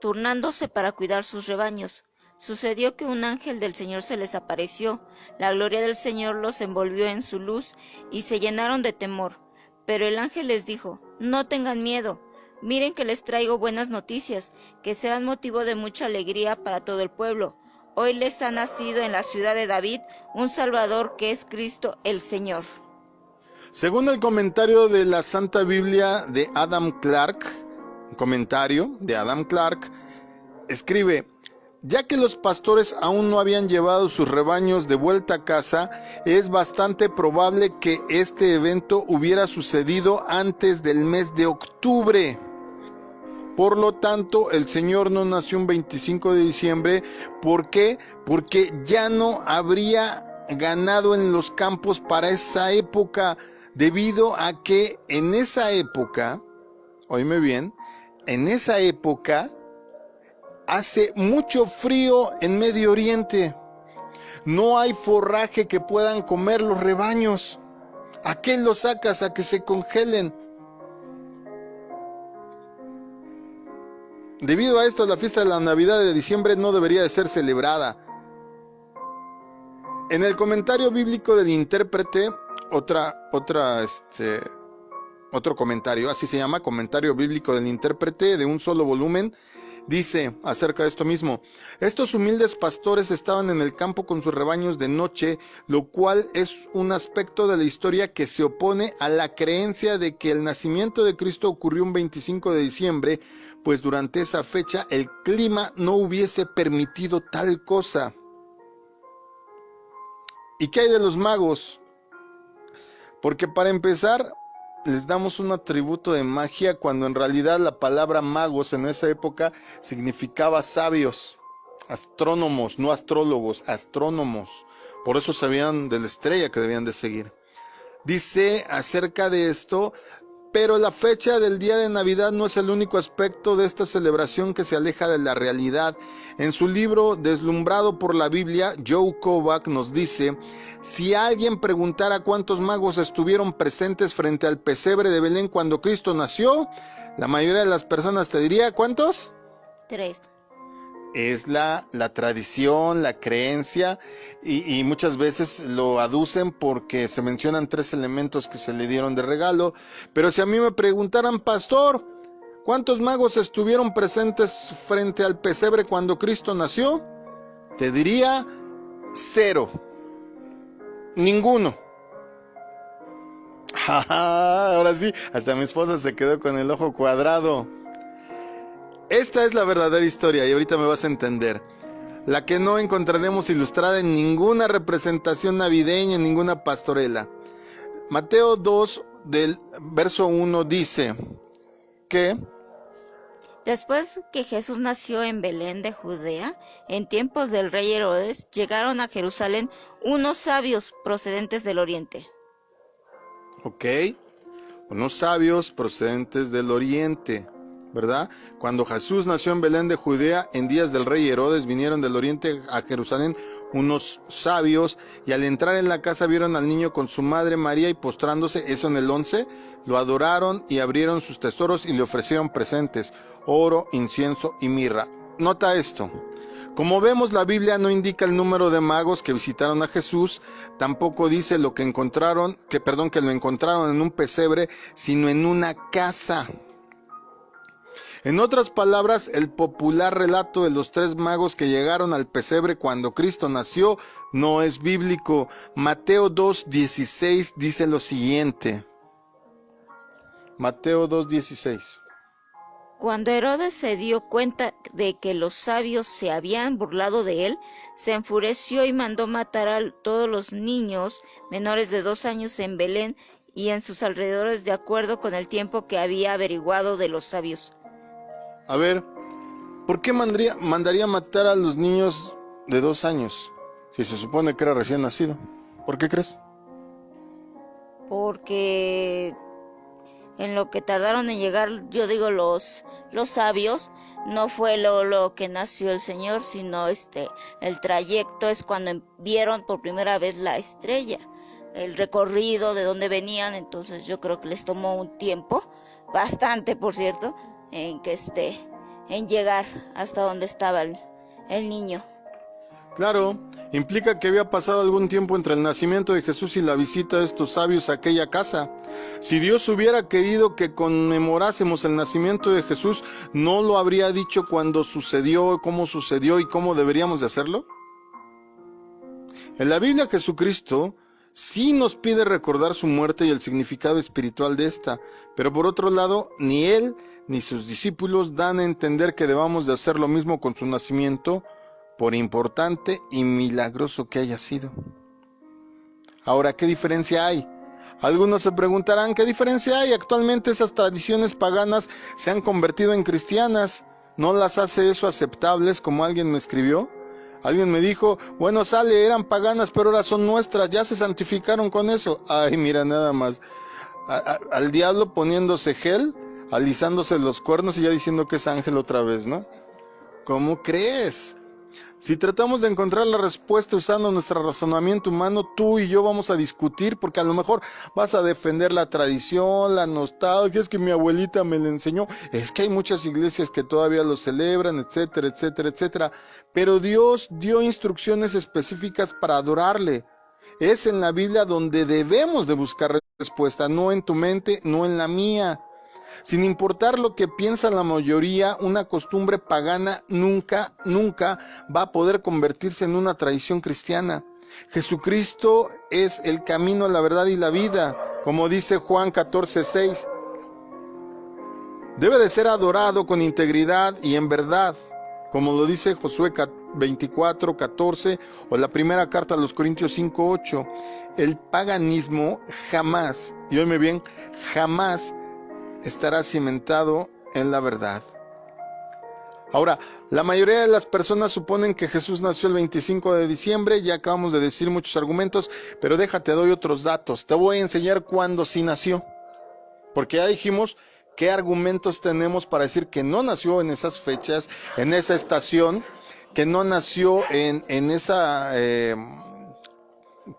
turnándose para cuidar sus rebaños. Sucedió que un ángel del Señor se les apareció, la gloria del Señor los envolvió en su luz y se llenaron de temor. Pero el ángel les dijo, no tengan miedo, miren que les traigo buenas noticias, que serán motivo de mucha alegría para todo el pueblo. Hoy les ha nacido en la ciudad de David un Salvador que es Cristo el Señor. Según el comentario de la Santa Biblia de Adam Clarke, escribe, ya que los pastores aún no habían llevado sus rebaños de vuelta a casa, es bastante probable que este evento hubiera sucedido antes del mes de octubre. Por lo tanto, el Señor no nació un 25 de diciembre. ¿Por qué? Porque ya no habría ganado en los campos para esa época, debido a que en esa época, oíme bien, en esa época hace mucho frío en Medio Oriente. No hay forraje que puedan comer los rebaños. ¿A qué los sacas? A que se congelen. Debido a esto, la fiesta de la Navidad de diciembre no debería de ser celebrada. En el comentario bíblico del intérprete, otro comentario, así se llama, comentario bíblico del intérprete de un solo volumen, dice acerca de esto mismo: estos humildes pastores estaban en el campo con sus rebaños de noche, lo cual es un aspecto de la historia que se opone a la creencia de que el nacimiento de Cristo ocurrió un 25 de diciembre, pues durante esa fecha el clima no hubiese permitido tal cosa. ¿Y qué hay de los magos? Porque para empezar, les damos un atributo de magia cuando en realidad la palabra magos en esa época significaba sabios, astrónomos, no astrólogos, astrónomos. Por eso sabían de la estrella que debían de seguir. Dice acerca de esto: pero la fecha del día de Navidad no es el único aspecto de esta celebración que se aleja de la realidad. En su libro Deslumbrado por la Biblia, Joe Kovac nos dice: si alguien preguntara cuántos magos estuvieron presentes frente al pesebre de Belén cuando Cristo nació, la mayoría de las personas te diría, ¿cuántos? 3. Es la tradición, la creencia, y muchas veces lo aducen porque se mencionan 3 elementos que se le dieron de regalo. Pero si a mí me preguntaran: pastor, ¿cuántos magos estuvieron presentes frente al pesebre cuando Cristo nació? Te diría 0. Ninguno. Ahora sí, hasta mi esposa se quedó con el ojo cuadrado. Esta es la verdadera historia y ahorita me vas a entender. La que no encontraremos ilustrada en ninguna representación navideña, en ninguna pastorela. Mateo 2, del verso 1 dice que: Después que Jesús nació en Belén de Judea, en tiempos del rey Herodes, llegaron a Jerusalén unos sabios procedentes del oriente. Ok, unos sabios procedentes del oriente, ¿verdad? Cuando Jesús nació en Belén de Judea, en días del rey Herodes, vinieron del oriente a Jerusalén unos sabios, y al entrar en la casa vieron al niño con su madre María, y postrándose, eso en el 11, lo adoraron y abrieron sus tesoros y le ofrecieron presentes: oro, incienso y mirra. Nota esto: como vemos, la Biblia no indica el número de magos que visitaron a Jesús, tampoco dice que lo encontraron en un pesebre, sino en una casa. En otras palabras, el popular relato de los 3 magos que llegaron al pesebre cuando Cristo nació no es bíblico. Mateo 2:16 dice lo siguiente. Mateo 2:16. Cuando Herodes se dio cuenta de que los sabios se habían burlado de él, se enfureció y mandó matar a todos los niños menores de 2 años en Belén y en sus alrededores, de acuerdo con el tiempo que había averiguado de los sabios. A ver, ¿por qué mandaría matar a los niños de 2 años si se supone que era recién nacido? ¿Por qué crees? Porque en lo que tardaron en llegar, yo digo, los sabios, no fue lo que nació el Señor, sino el trayecto es cuando vieron por primera vez la estrella, el recorrido de dónde venían. Entonces yo creo que les tomó un tiempo, bastante por cierto, en llegar hasta donde estaba el niño. Claro, implica que había pasado algún tiempo entre el nacimiento de Jesús y la visita de estos sabios a aquella casa. Si Dios hubiera querido que conmemorásemos el nacimiento de Jesús, ¿no lo habría dicho cuando sucedió, cómo sucedió y cómo deberíamos de hacerlo? En la Biblia, Jesucristo sí nos pide recordar su muerte y el significado espiritual de esta, pero por otro lado, ni Él ni sus discípulos dan a entender que debamos de hacer lo mismo con su nacimiento, por importante y milagroso que haya sido. Ahora, ¿qué diferencia hay? Algunos se preguntarán, ¿qué diferencia hay? Actualmente esas tradiciones paganas se han convertido en cristianas. ¿No las hace eso aceptables, como alguien me escribió? Alguien me dijo, bueno, eran paganas, pero ahora son nuestras, ya se santificaron con eso. Ay, mira, nada más. Al diablo poniéndose gel, alisándose los cuernos y ya diciendo que es ángel otra vez, ¿no? ¿Cómo crees? Si tratamos de encontrar la respuesta usando nuestro razonamiento humano, tú y yo vamos a discutir, porque a lo mejor vas a defender la tradición, la nostalgia, es que mi abuelita me lo enseñó, es que hay muchas iglesias que todavía lo celebran, etcétera, etcétera, etcétera. Pero Dios dio instrucciones específicas para adorarle. Es en la Biblia donde debemos de buscar respuesta, no en tu mente, no en la mía. Sin importar lo que piensa la mayoría, una costumbre pagana nunca va a poder convertirse en una tradición cristiana. Jesucristo es el camino, la verdad y la vida, como dice Juan 14:6. Debe de ser adorado con integridad y en verdad, como lo dice Josué 24:14 o la primera carta a los Corintios 5:8. El paganismo jamás, y óyeme bien, jamás estará cimentado en la verdad. Ahora, la mayoría de las personas suponen que Jesús nació el 25 de diciembre, ya acabamos de decir muchos argumentos, pero déjate, doy otros datos. Te voy a enseñar cuándo sí nació, porque ya dijimos qué argumentos tenemos para decir que no nació en esas fechas, en esa estación, que no nació en esa,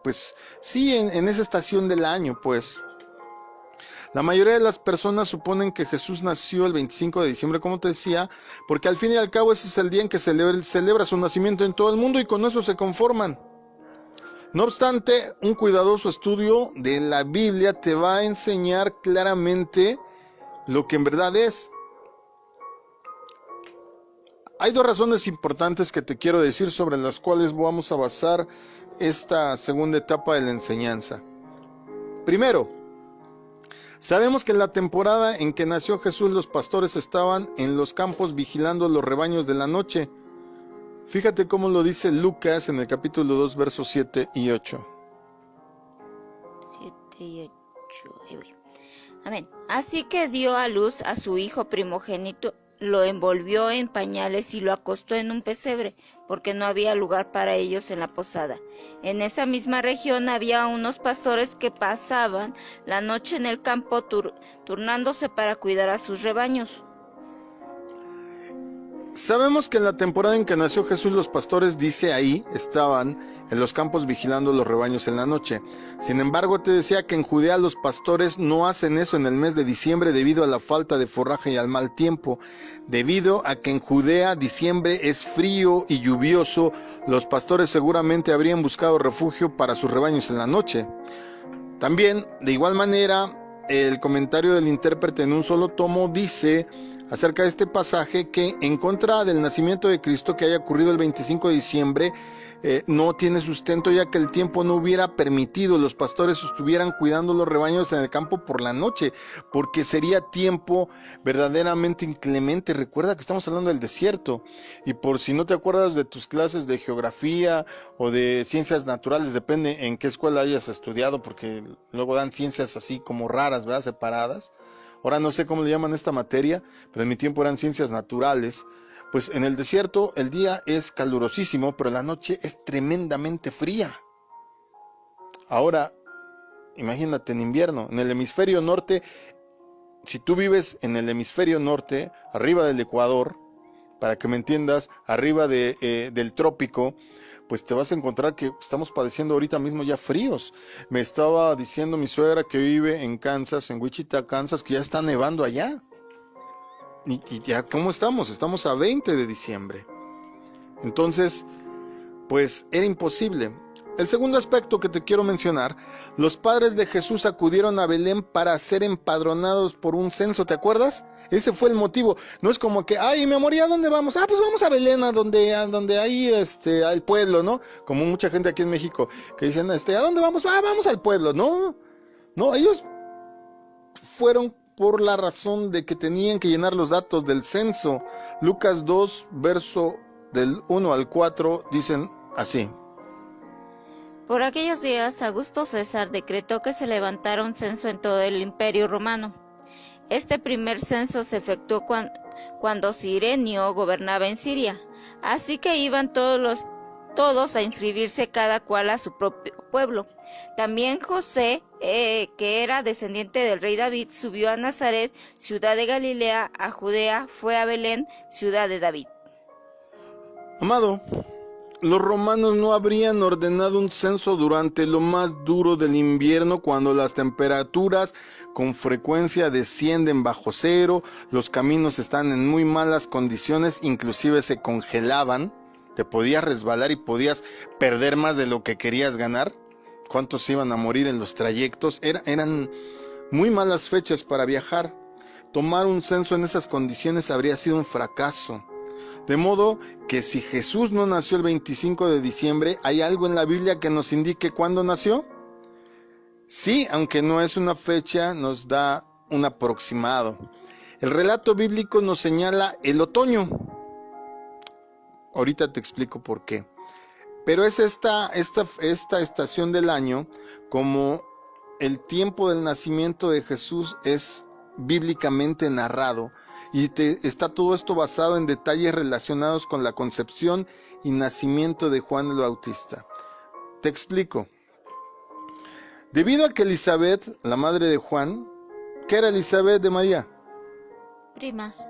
pues sí, en esa estación del año, pues. La mayoría de las personas suponen que Jesús nació el 25 de diciembre, como te decía, porque al fin y al cabo ese es el día en que celebra su nacimiento en todo el mundo y con eso se conforman. No obstante, un cuidadoso estudio de la Biblia te va a enseñar claramente lo que en verdad es. Hay dos razones importantes que te quiero decir sobre las cuales vamos a basar esta segunda etapa de la enseñanza. Primero, sabemos que en la temporada en que nació Jesús, los pastores estaban en los campos vigilando los rebaños de la noche. Fíjate cómo lo dice Lucas en el capítulo 2, versos 7 y 8. 7 y 8. Ahí voy. Amén. Así que dio a luz a su hijo primogénito, lo envolvió en pañales y lo acostó en un pesebre, porque no había lugar para ellos en la posada. En esa misma región había unos pastores que pasaban la noche en el campo turnándose para cuidar a sus rebaños. Sabemos que en la temporada en que nació Jesús, los pastores, dice ahí, estaban en los campos vigilando los rebaños en la noche. Sin embargo, te decía que en Judea los pastores no hacen eso en el mes de diciembre debido a la falta de forraje y al mal tiempo. Debido a que en Judea diciembre es frío y lluvioso, los pastores seguramente habrían buscado refugio para sus rebaños en la noche. También, de igual manera, el comentario del intérprete en un solo tomo dice acerca de este pasaje que en contra del nacimiento de Cristo que haya ocurrido el 25 de diciembre, no tiene sustento, ya que el tiempo no hubiera permitido los pastores estuvieran cuidando los rebaños en el campo por la noche, porque sería tiempo verdaderamente inclemente. Recuerda que estamos hablando del desierto, y por si no te acuerdas de tus clases de geografía o de ciencias naturales, depende en qué escuela hayas estudiado, porque luego dan ciencias así como raras, ¿verdad? Separadas. Ahora no sé cómo le llaman esta materia, pero en mi tiempo eran ciencias naturales. Pues en el desierto el día es calurosísimo, pero la noche es tremendamente fría. Ahora, imagínate en invierno, en el hemisferio norte, si tú vives en el hemisferio norte, arriba del Ecuador, para que me entiendas, arriba del trópico, pues te vas a encontrar que estamos padeciendo ahorita mismo ya fríos. Me estaba diciendo mi suegra que vive en Kansas, en Wichita, Kansas, que ya está nevando allá. Y ya, ¿cómo estamos? Estamos a 20 de diciembre. Entonces, pues era imposible. El segundo aspecto que te quiero mencionar, los padres de Jesús acudieron a Belén para ser empadronados por un censo, ¿te acuerdas? Ese fue el motivo. No es como que, ay, mi amor, ¿y a dónde vamos? Ah, pues vamos a Belén, a donde hay al pueblo, ¿no? Como mucha gente aquí en México que dicen, ¿a dónde vamos? Ah, vamos al pueblo. No, ellos fueron por la razón de que tenían que llenar los datos del censo. Lucas 2, verso del 1 al 4, dicen así. Por aquellos días, Augusto César decretó que se levantara un censo en todo el Imperio Romano. Este primer censo se efectuó cuando Cirenio gobernaba en Siria. Así que iban todos a inscribirse cada cual a su propio pueblo. También José, que era descendiente del rey David, subió a Nazaret, ciudad de Galilea, a Judea, fue a Belén, ciudad de David. Amado, los romanos no habrían ordenado un censo durante lo más duro del invierno, cuando las temperaturas con frecuencia descienden bajo cero, los caminos están en muy malas condiciones, inclusive se congelaban, te podías resbalar y podías perder más de lo que querías ganar. ¿Cuántos iban a morir en los trayectos? Eran muy malas fechas para viajar. Tomar un censo en esas condiciones habría sido un fracaso. De modo que si Jesús no nació el 25 de diciembre, ¿hay algo en la Biblia que nos indique cuándo nació? Sí, aunque no es una fecha, nos da un aproximado. El relato bíblico nos señala el otoño. Ahorita te explico por qué. Pero es esta estación del año, como el tiempo del nacimiento de Jesús es bíblicamente narrado, y está todo esto basado en detalles relacionados con la concepción y nacimiento de Juan el Bautista. Te explico. Debido a que Elizabeth, la madre de Juan, ¿qué era Elizabeth de María? Primas.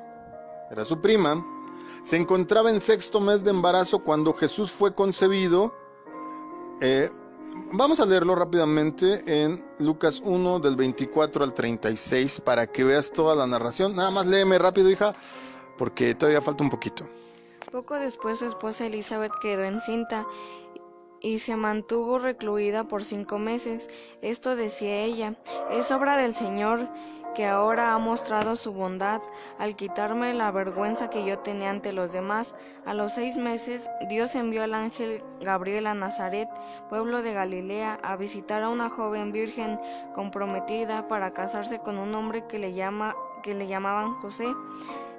Era su prima. Se encontraba en sexto mes de embarazo cuando Jesús fue concebido. Vamos a leerlo rápidamente en Lucas 1 del 24 al 36 para que veas toda la narración. Nada más léeme rápido, hija, porque todavía falta un poquito. Poco después su esposa Elizabeth quedó encinta y se mantuvo recluida por 5 meses. Esto decía ella: es obra del Señor, que ahora ha mostrado su bondad al quitarme la vergüenza que yo tenía ante los demás. A los 6 meses, Dios envió al ángel Gabriel a Nazaret, pueblo de Galilea, a visitar a una joven virgen comprometida para casarse con un hombre que le llamaban José,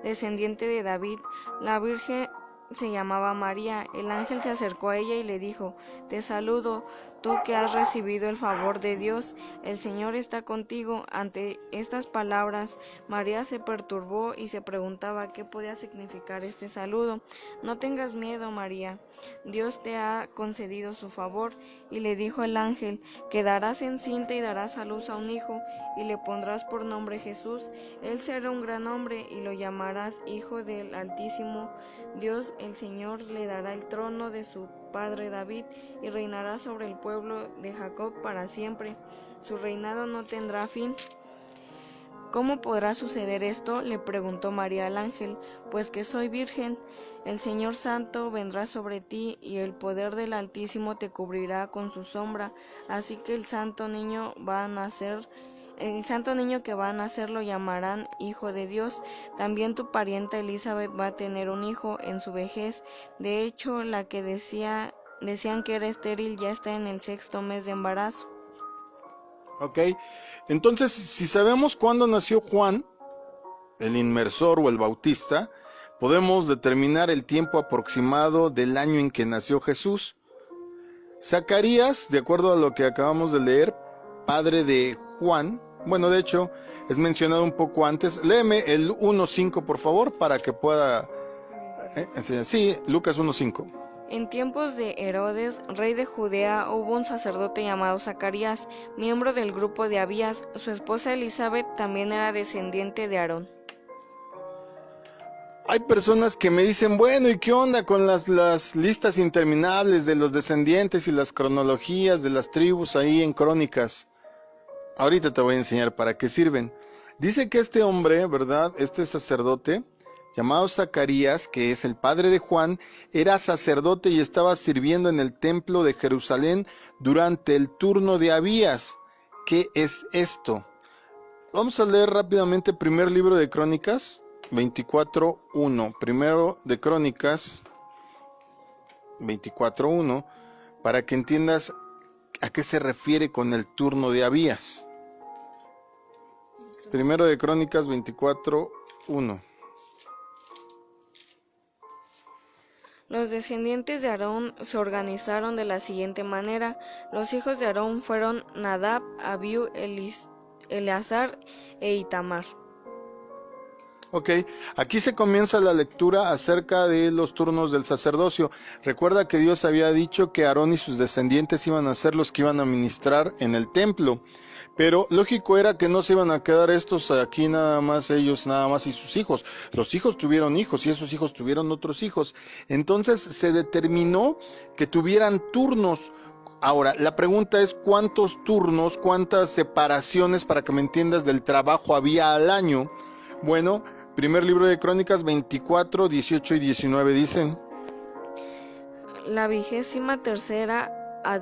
descendiente de David. La virgen se llamaba María. El ángel se acercó a ella y le dijo: te saludo, tú que has recibido el favor de Dios, el Señor está contigo. Ante estas palabras, María se perturbó y se preguntaba qué podía significar este saludo. No tengas miedo, María, Dios te ha concedido su favor. Y le dijo el ángel: quedarás encinta y darás a luz a un hijo, y le pondrás por nombre Jesús. Él será un gran hombre y lo llamarás Hijo del Altísimo. Dios el Señor le dará el trono de su padre David, y reinará sobre el pueblo de Jacob para siempre. Su reinado no tendrá fin. ¿Cómo podrá suceder esto?, le preguntó María al ángel. Pues que soy virgen. El Señor Santo vendrá sobre ti, y el poder del Altísimo te cubrirá con su sombra. Así que el santo niño que va a nacer lo llamarán Hijo de Dios. También tu parienta Elizabeth va a tener un hijo en su vejez. De hecho, la que decían que era estéril ya está en el 6º mes de embarazo. Ok, entonces si sabemos cuándo nació Juan, el inmersor o el bautista, podemos determinar el tiempo aproximado del año en que nació Jesús. Zacarías, de acuerdo a lo que acabamos de leer, padre de Juan, bueno, de hecho, es mencionado un poco antes. Léeme el 1.5, por favor, para que pueda enseñar. Sí, Lucas 1.5. En tiempos de Herodes, rey de Judea, hubo un sacerdote llamado Zacarías, miembro del grupo de Abías. Su esposa Elizabeth también era descendiente de Aarón. Hay personas que me dicen, bueno, ¿y qué onda con las listas interminables de los descendientes y las cronologías de las tribus ahí en Crónicas? Ahorita te voy a enseñar para qué sirven. Dice que este hombre, ¿verdad? Este sacerdote, llamado Zacarías, que es el padre de Juan, era sacerdote y estaba sirviendo en el templo de Jerusalén durante el turno de Abías. ¿Qué es esto? Vamos a leer rápidamente primer libro de Crónicas 24.1. Primero de Crónicas 24.1, para que entiendas a qué se refiere con el turno de Abías. Primero de Crónicas 24.1. Los descendientes de Aarón se organizaron de la siguiente manera. Los hijos de Aarón fueron Nadab, Abiú, Eleazar e Itamar. Ok, aquí se comienza la lectura acerca de los turnos del sacerdocio. Recuerda que Dios había dicho que Aarón y sus descendientes iban a ser los que iban a ministrar en el templo. Pero lógico era que no se iban a quedar estos aquí nada más, ellos nada más y sus hijos. Los hijos tuvieron hijos y esos hijos tuvieron otros hijos. Entonces se determinó que tuvieran turnos. Ahora, la pregunta es cuántos turnos, cuántas separaciones, para que me entiendas, del trabajo había al año. Bueno, primer libro de Crónicas 24, 18 y 19 dicen: La 23ª a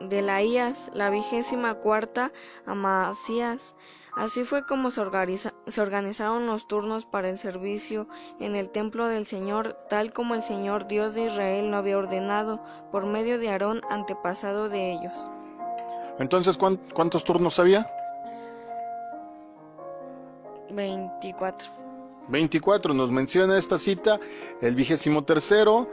Delaías, la 24ª a Maasías. Así fue como se organizaron los turnos para el servicio en el templo del Señor, tal como el Señor Dios de Israel lo había ordenado por medio de Aarón, antepasado de ellos. Entonces, ¿cuántos turnos había? 24. 24, nos menciona esta cita, el 23º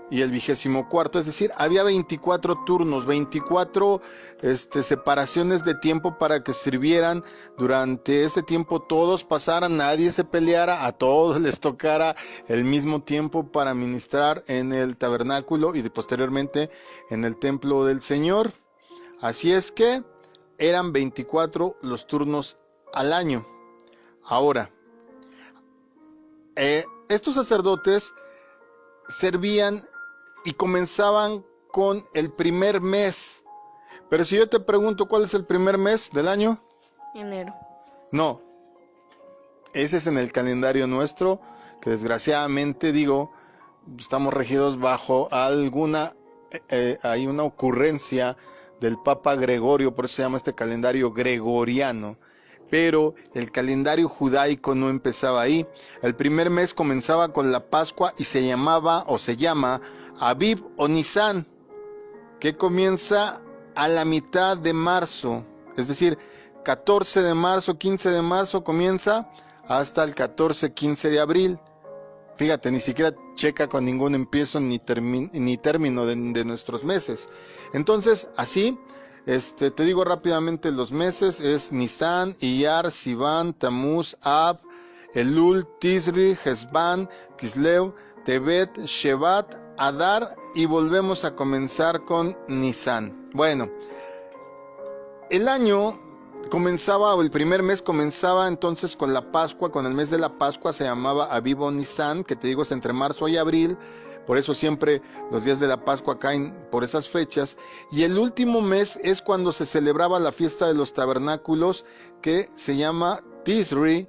y el 24º, es decir, había 24 turnos, 24 separaciones de tiempo para que sirvieran durante ese tiempo, todos pasaran, nadie se peleara, a todos les tocara el mismo tiempo para ministrar en el tabernáculo y posteriormente en el templo del Señor. Así es que eran 24 los turnos al año. Ahora, estos sacerdotes servían y comenzaban con el primer mes. Pero si yo te pregunto cuál es el primer mes del año, Enero. no, ese es en el calendario nuestro, que desgraciadamente estamos regidos bajo hay una ocurrencia del Papa Gregorio, por eso se llama este calendario gregoriano. Pero el calendario judaico no empezaba ahí. El primer mes comenzaba con la Pascua y se llama Aviv o Nisan, que comienza a la mitad de marzo, es decir, 14 de marzo, 15 de marzo comienza hasta el 14-15 de abril. Fíjate, ni siquiera checa con ningún empiezo ni término de nuestros meses. Entonces, así, te digo rápidamente los meses: es Nisan, Iyar, Sivan, Tamuz, Ab, Elul, Tisri, Hesban, Kislev, Tebet, Shevat, Adar, y volvemos a comenzar con Nisan. Bueno, el año comenzaba, o el primer mes comenzaba entonces con la Pascua, con el mes de la Pascua, se llamaba Aviv o Nisan, que te digo es entre marzo y abril. Por eso siempre los días de la Pascua caen por esas fechas. Y el último mes es cuando se celebraba la fiesta de los tabernáculos, que se llama Tisri,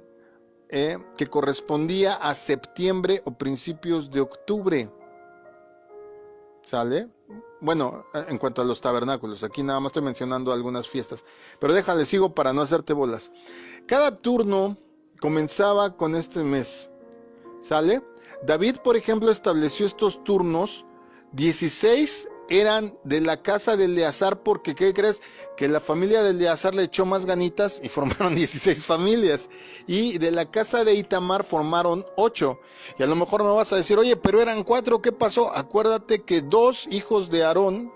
que correspondía a septiembre o principios de octubre. ¿Sale? Bueno, en cuanto a los tabernáculos, aquí nada más estoy mencionando algunas fiestas. Pero déjale, sigo para no hacerte bolas. Cada turno comenzaba con este mes. ¿Sale? David, por ejemplo, estableció estos turnos. 16 eran de la casa de Eleazar, porque ¿qué crees? Que la familia de Eleazar le echó más ganitas y formaron 16 familias. Y de la casa de Itamar formaron 8. Y a lo mejor me vas a decir: oye, pero eran 4, ¿qué pasó? Acuérdate que 2 hijos de Aarón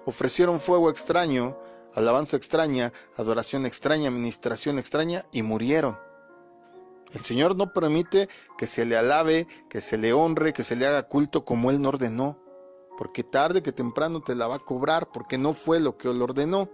ofrecieron fuego extraño, alabanza extraña, adoración extraña, administración extraña, y murieron. El Señor no permite que se le alabe, que se le honre, que se le haga culto como Él no ordenó, porque tarde que temprano te la va a cobrar, porque no fue lo que Él ordenó.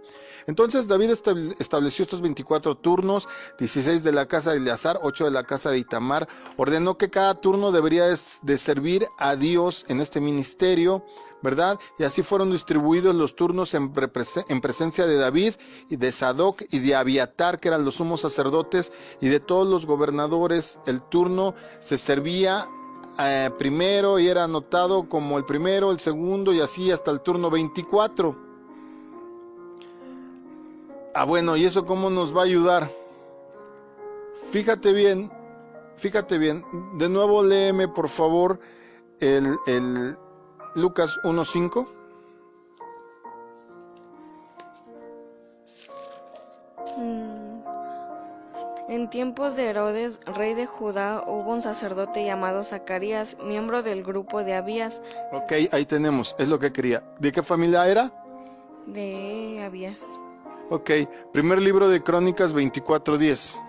Entonces David estableció estos 24 turnos, 16 de la casa de Eleazar, 8 de la casa de Itamar. Ordenó que cada turno debería de servir a Dios en este ministerio, ¿verdad? Y así fueron distribuidos los turnos en presencia de David y de Sadoc y de Abiatar, que eran los sumos sacerdotes, y de todos los gobernadores. El turno se servía primero y era anotado como el primero, el segundo, y así hasta el turno 24. Bueno, ¿y eso cómo nos va a ayudar? Fíjate bien. De nuevo léeme, por favor, el Lucas 1:5. En tiempos de Herodes, rey de Judá, hubo un sacerdote llamado Zacarías, miembro del grupo de Abías. Ok, ahí tenemos, es lo que quería. ¿De qué familia era? De Abías. Ok, primer libro de Crónicas 24:10.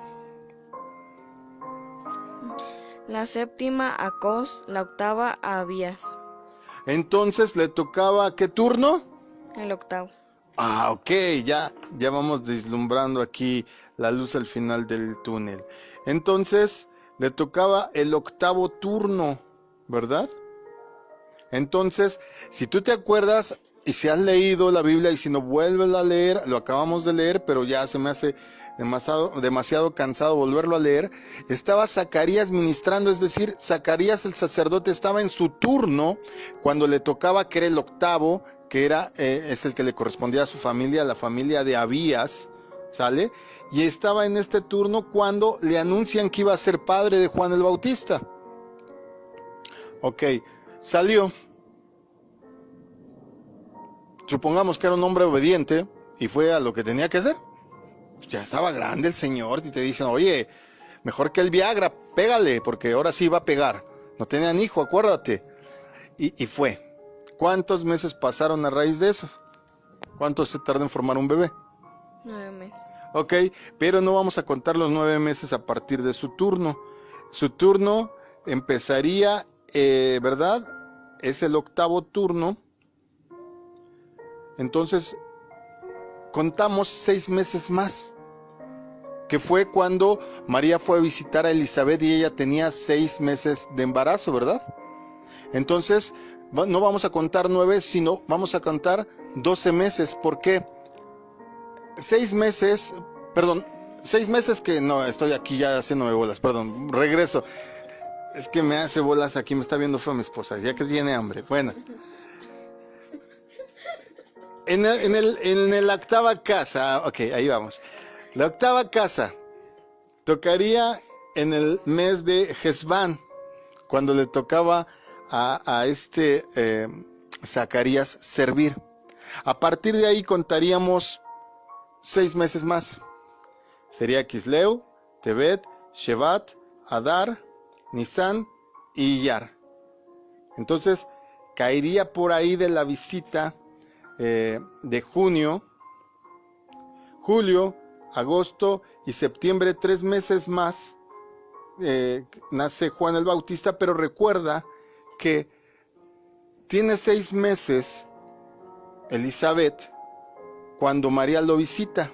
La séptima a Cos, la octava a Abías. Entonces le tocaba, ¿qué turno? El octavo. Ok, ya vamos deslumbrando aquí la luz al final del túnel. Entonces, le tocaba el 8º turno, ¿verdad? Entonces, si tú te acuerdas y si has leído la Biblia y si no vuelves a leer, lo acabamos de leer, pero ya se me hace demasiado cansado volverlo a leer, estaba Zacarías ministrando, es decir, Zacarías el sacerdote estaba en su turno cuando le tocaba, que era el 8º, que es el que le correspondía a su familia, la familia de Abías, ¿sale? Y estaba en este turno cuando le anuncian que iba a ser padre de Juan el Bautista. Ok, salió. Supongamos que era un hombre obediente y fue a lo que tenía que hacer. Ya estaba grande el señor y te dicen, oye, mejor que el Viagra, pégale, porque ahora sí va a pegar. No tenían hijo, acuérdate. Y fue. ¿Cuántos meses pasaron a raíz de eso? ¿Cuánto se tarda en formar un bebé? 9 meses. Ok, pero no vamos a contar los 9 meses a partir de su turno. Su turno empezaría, ¿verdad? Es el 8º turno. Entonces, contamos 6 meses más, que fue cuando María fue a visitar a Elizabeth y ella tenía 6 meses de embarazo, ¿verdad? Entonces, no vamos a contar 9, sino vamos a contar 12 meses. ¿Por qué? 6 meses que no, estoy aquí ya haciéndome bolas, perdón, regreso. Es que me hace bolas aquí, me está viendo feo mi esposa, ya que tiene hambre. Bueno. En la 8ª casa, ok, ahí vamos. La 8ª casa tocaría en el mes de Hesbán, cuando le tocaba a Zacarías servir. A partir de ahí contaríamos 6 meses más. Sería Kisleu, Tebet, Shevat, Adar, Nisan y Iyar. Entonces, caería por ahí de la visita de junio, julio, agosto y septiembre, 3 meses más, nace Juan el Bautista, pero recuerda que tiene 6 meses Elizabeth cuando María lo visita.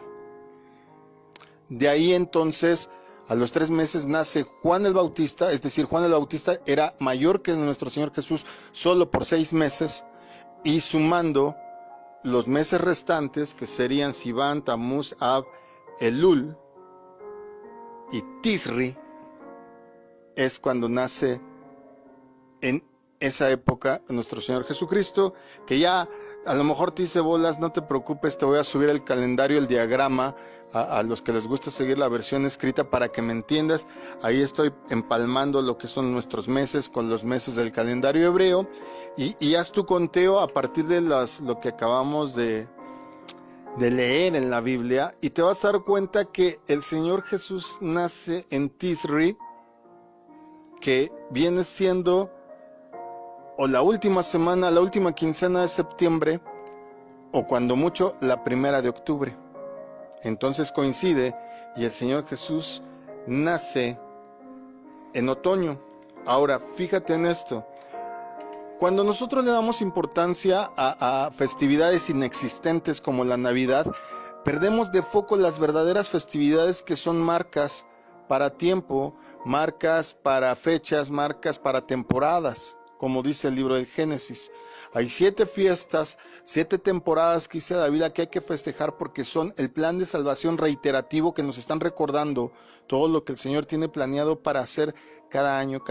De ahí entonces, a los 3 meses nace Juan el Bautista, es decir, Juan el Bautista era mayor que nuestro Señor Jesús solo por 6 meses, y sumando los meses restantes, que serían Sivan, Tamuz, Ab, Elul y Tisri, es cuando nace en esa época nuestro Señor Jesucristo, que ya a lo mejor te hice bolas, no te preocupes, te voy a subir el calendario, el diagrama, a los que les gusta seguir la versión escrita para que me entiendas. Ahí estoy empalmando lo que son nuestros meses con los meses del calendario hebreo, y haz tu conteo a partir de lo que acabamos de leer en la Biblia, y te vas a dar cuenta que el Señor Jesús nace en Tisri, que viene siendo o la última semana, la última quincena de septiembre, o cuando mucho la 1 de octubre. Entonces coincide y el Señor Jesús nace en otoño. Ahora, fíjate en esto. Cuando nosotros le damos importancia a festividades inexistentes como la Navidad, perdemos de foco las verdaderas festividades que son marcas para tiempo, marcas para fechas, marcas para temporadas. Como dice el libro del Génesis, hay 7 fiestas, 7 temporadas que dice la Biblia que hay que festejar, porque son el plan de salvación reiterativo que nos están recordando todo lo que el Señor tiene planeado para hacer cada año.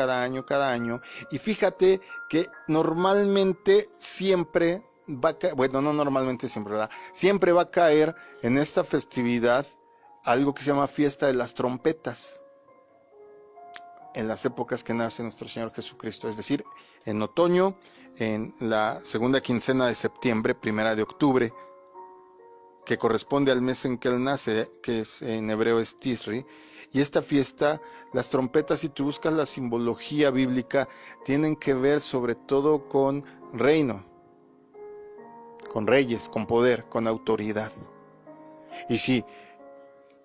Y fíjate que normalmente siempre va a caer, bueno, no normalmente siempre, ¿verdad? Siempre va a caer en esta festividad algo que se llama fiesta de las trompetas, en las épocas que nace nuestro Señor Jesucristo, es decir, en otoño, en la segunda quincena de septiembre, 1 de octubre, que corresponde al mes en que Él nace, que es en hebreo es Tisri. Y esta fiesta, las trompetas, si tú buscas la simbología bíblica, tienen que ver sobre todo con reino, con reyes, con poder, con autoridad. Y si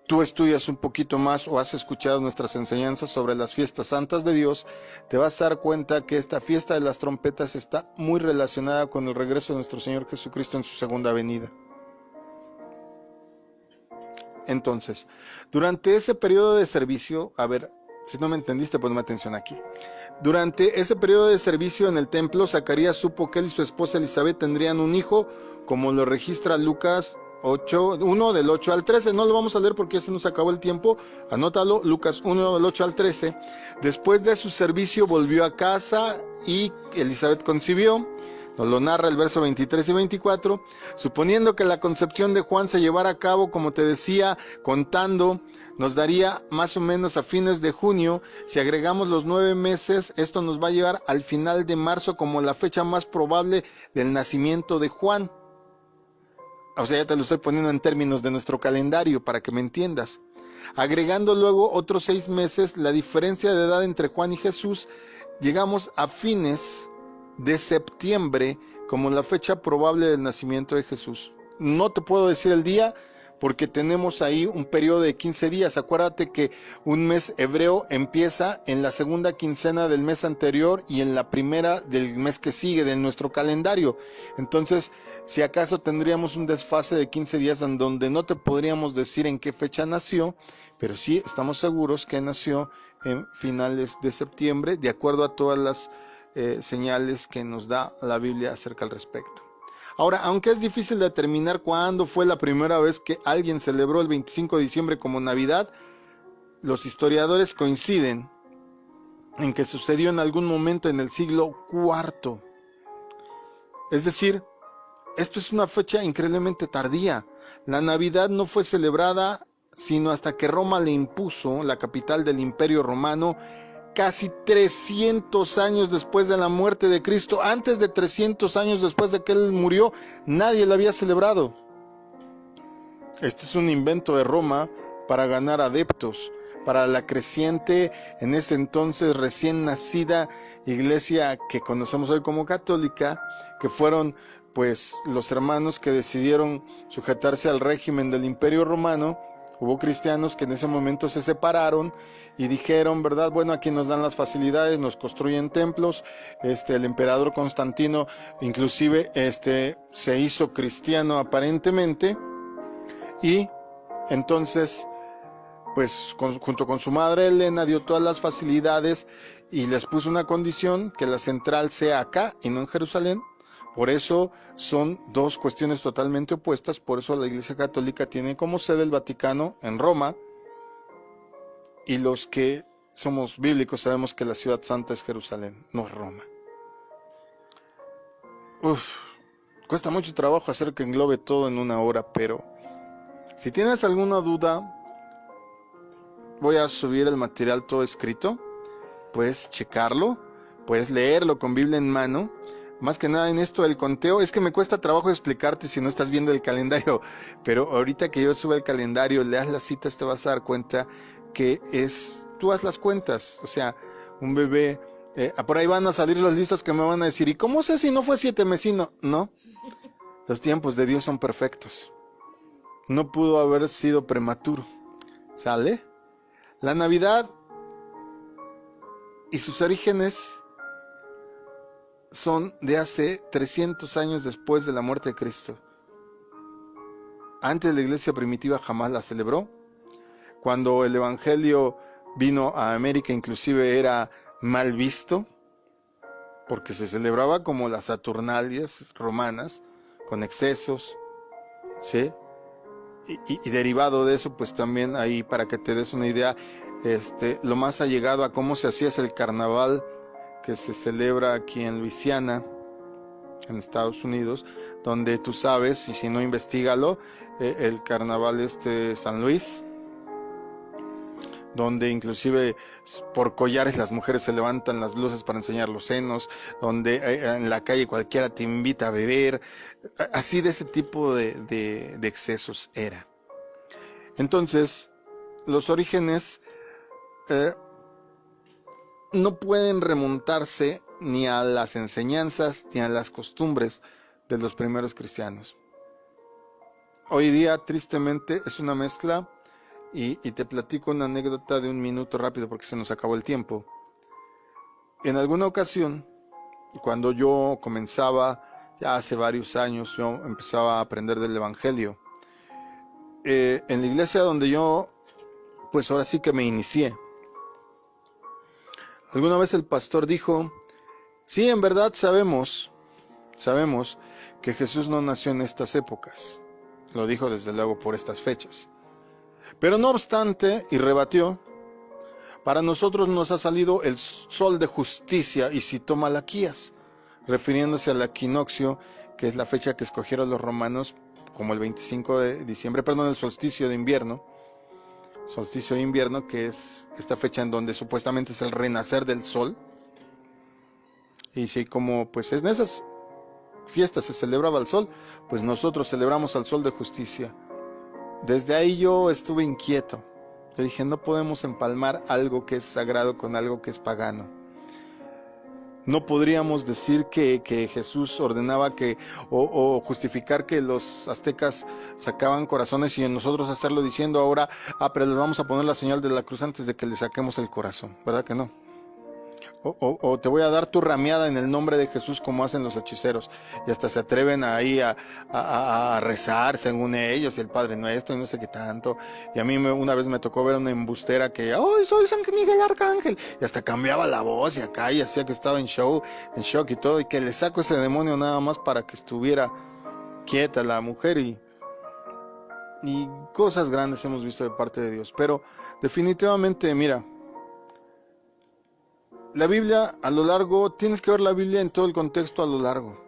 tú estudias un poquito más o has escuchado nuestras enseñanzas sobre las fiestas santas de Dios, te vas a dar cuenta que esta fiesta de las trompetas está muy relacionada con el regreso de nuestro Señor Jesucristo en su segunda venida. Entonces, durante ese periodo de servicio, a ver, si no me entendiste, ponme atención aquí. Durante ese periodo de servicio en el templo, Zacarías supo que él y su esposa Elizabeth tendrían un hijo, como lo registra Lucas 1 del 8 al 13. No lo vamos a leer porque ya se nos acabó el tiempo. Anótalo, Lucas 1 del 8 al 13. Después de su servicio volvió a casa y Elizabeth concibió. Nos lo narra el verso 23 y 24. Suponiendo que la concepción de Juan se llevara a cabo, como te decía, contando, nos daría más o menos a fines de junio. Si agregamos los 9 meses, esto nos va a llevar al final de marzo como la fecha más probable del nacimiento de Juan. O sea, ya te lo estoy poniendo en términos de nuestro calendario para que me entiendas. Agregando luego otros 6 meses, la diferencia de edad entre Juan y Jesús, llegamos a fines de septiembre como la fecha probable del nacimiento de Jesús. No te puedo decir el día porque tenemos ahí un periodo de 15 días. Acuérdate que un mes hebreo empieza en la segunda quincena del mes anterior y en la primera del mes que sigue de nuestro calendario. Entonces, si acaso tendríamos un desfase de 15 días en donde no te podríamos decir en qué fecha nació, pero sí estamos seguros que nació en finales de septiembre, de acuerdo a todas las señales que nos da la Biblia acerca al respecto. Ahora, aunque es difícil determinar cuándo fue la primera vez que alguien celebró el 25 de diciembre como Navidad, los historiadores coinciden en que sucedió en algún momento en el siglo IV. Es decir, esto es una fecha increíblemente tardía. La Navidad no fue celebrada sino hasta que Roma le impuso, la capital del Imperio Romano, casi 300 años después de la muerte de Cristo. Antes de 300 años después de que Él murió, nadie la había celebrado. Este es un invento de Roma para ganar adeptos, para la creciente, en ese entonces recién nacida iglesia que conocemos hoy como católica, que fueron pues los hermanos que decidieron sujetarse al régimen del Imperio Romano. Hubo cristianos que en ese momento se separaron y dijeron, ¿verdad? Bueno, aquí nos dan las facilidades, nos construyen templos. El emperador Constantino inclusive se hizo cristiano aparentemente. Y entonces, pues junto con su madre Helena dio todas las facilidades y les puso una condición, que la central sea acá y no en Jerusalén. Por eso son dos cuestiones totalmente opuestas. Por eso la Iglesia Católica tiene como sede el Vaticano en Roma, y los que somos bíblicos sabemos que la ciudad santa es Jerusalén, no es Roma. Cuesta mucho trabajo hacer que englobe todo en una hora, pero si tienes alguna duda, voy a subir el material todo escrito. Puedes checarlo, puedes leerlo con Biblia en mano. Más que nada en esto del conteo, es que me cuesta trabajo explicarte si no estás viendo el calendario, pero ahorita que yo suba el calendario, leas las citas, te vas a dar cuenta que tú haz las cuentas. O sea, un bebé, por ahí van a salir los listos que me van a decir, ¿y cómo sé si no fue 7 mesino? No, los tiempos de Dios son perfectos. No pudo haber sido prematuro. ¿Sale? La Navidad y sus orígenes son de hace 300 años después de la muerte de Cristo. Antes la iglesia primitiva jamás la celebró. Cuando el evangelio vino a América, inclusive era mal visto, porque se celebraba como las Saturnalias romanas, con excesos, ¿sí? Y derivado de eso, pues también ahí, para que te des una idea, lo más allegado a cómo se hacía es el carnaval que se celebra aquí en Luisiana, en Estados Unidos, donde tú sabes, y si no, investígalo, el carnaval San Luis, donde inclusive por collares las mujeres se levantan las blusas para enseñar los senos, donde en la calle cualquiera te invita a beber, así de ese tipo de excesos era. Entonces, los orígenes no pueden remontarse ni a las enseñanzas ni a las costumbres de los primeros cristianos. Hoy día, tristemente, es una mezcla, y te platico una anécdota de 1 minuto rápido porque se nos acabó el tiempo. En alguna ocasión, cuando yo comenzaba, ya hace varios años, yo empezaba a aprender del Evangelio. en la iglesia donde yo, pues ahora sí que me inicié, alguna vez el pastor dijo, sí, en verdad sabemos que Jesús no nació en estas épocas. Lo dijo desde luego por estas fechas. Pero no obstante, y rebatió, para nosotros nos ha salido el sol de justicia, y citó Malaquías, refiriéndose al equinoccio, que es la fecha que escogieron los romanos como el 25 de diciembre, perdón, el solsticio de invierno, que es esta fecha en donde supuestamente es el renacer del sol. Y sí, como pues en esas fiestas se celebraba el sol, pues nosotros celebramos al sol de justicia. Desde ahí yo estuve inquieto. Yo dije, no podemos empalmar algo que es sagrado con algo que es pagano. No podríamos decir que Jesús ordenaba que, o justificar que los aztecas sacaban corazones y nosotros hacerlo diciendo ahora, pero les vamos a poner la señal de la cruz antes de que le saquemos el corazón. ¿Verdad que no? O te voy a dar tu rameada en el nombre de Jesús, como hacen los hechiceros, y hasta se atreven ahí a rezar según ellos, y el Padre Nuestro y no sé qué tanto. Y a mí una vez me tocó ver una embustera que, ¡ay, soy San Miguel Arcángel! Y hasta cambiaba la voz y acá, y hacía que estaba en shock y todo, y que le saco ese demonio nada más para que estuviera quieta la mujer. Y cosas grandes hemos visto de parte de Dios. Pero definitivamente, mira, la Biblia a lo largo, tienes que ver la Biblia en todo el contexto a lo largo.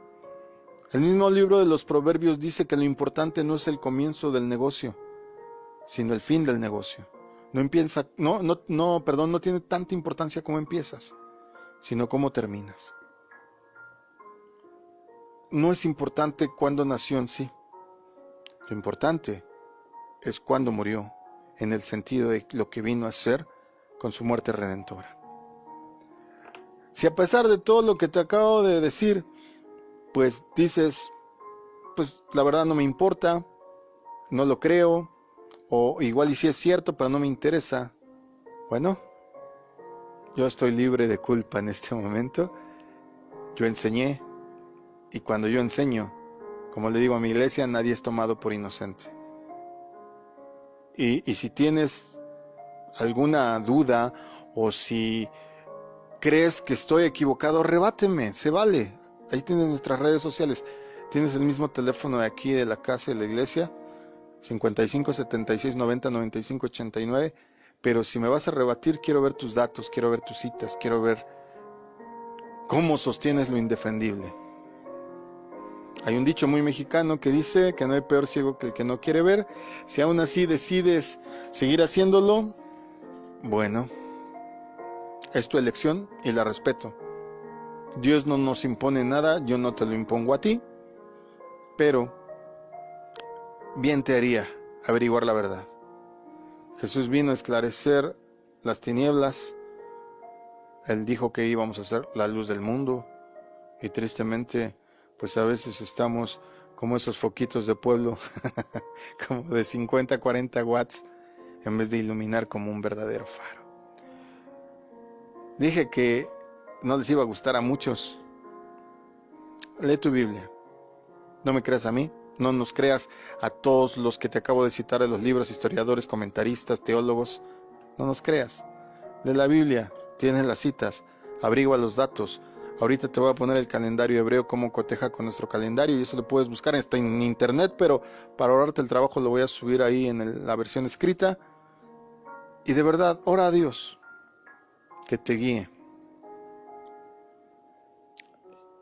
El mismo libro de los Proverbios dice que lo importante no es el comienzo del negocio, sino el fin del negocio. No tiene tanta importancia cómo empiezas, sino cómo terminas. No es importante cuándo nació en sí. Lo importante es cuándo murió, en el sentido de lo que vino a hacer con su muerte redentora. Si a pesar de todo lo que te acabo de decir, pues dices, pues la verdad no me importa, no lo creo, o igual y sí es cierto, pero no me interesa. Bueno, yo estoy libre de culpa en este momento. Yo enseñé, y cuando yo enseño, como le digo a mi iglesia, nadie es tomado por inocente. Y si tienes alguna duda, o si crees que estoy equivocado, rebáteme, se vale. Ahí tienes nuestras redes sociales. Tienes el mismo teléfono de aquí de la casa de la iglesia, 55 76 90 95 89. Pero si me vas a rebatir, quiero ver tus datos, quiero ver tus citas, quiero ver cómo sostienes lo indefendible. Hay un dicho muy mexicano que dice que no hay peor ciego que el que no quiere ver. Si aún así decides seguir haciéndolo, bueno, es tu elección y la respeto. Dios no nos impone nada, yo no te lo impongo a ti, pero bien te haría averiguar la verdad. Jesús vino a esclarecer las tinieblas. Él dijo que íbamos a ser la luz del mundo, y tristemente, pues a veces estamos como esos foquitos de pueblo, como de 50 a 40 watts, en vez de iluminar como un verdadero faro. Dije que no les iba a gustar a muchos. Lee tu Biblia. No me creas a mí, no nos creas a todos los que te acabo de citar de los libros, historiadores, comentaristas, teólogos. No nos creas. Lee la Biblia, tienes las citas, averigua los datos. Ahorita te voy a poner el calendario hebreo, cómo coteja con nuestro calendario, y eso lo puedes buscar hasta en internet, pero para ahorrarte el trabajo lo voy a subir ahí en la versión escrita. Y de verdad, ora a Dios que te guíe.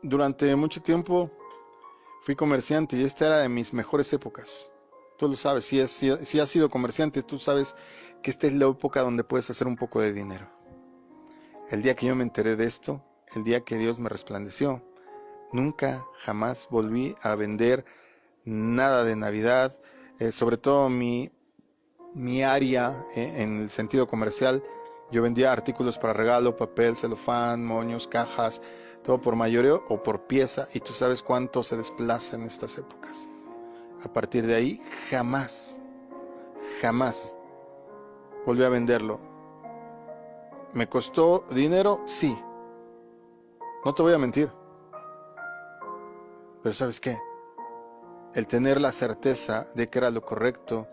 Durante mucho tiempo fui comerciante y esta era de mis mejores épocas. Tú lo sabes, si has sido comerciante, tú sabes que esta es la época donde puedes hacer un poco de dinero. El día que yo me enteré de esto, el día que Dios me resplandeció, nunca jamás volví a vender nada de Navidad, sobre todo mi área en el sentido comercial. Yo vendía artículos para regalo, papel, celofán, moños, cajas, todo por mayoreo o por pieza, y tú sabes cuánto se desplaza en estas épocas. A partir de ahí, jamás volví a venderlo. ¿Me costó dinero? Sí. No te voy a mentir. Pero ¿sabes qué? El tener la certeza de que era lo correcto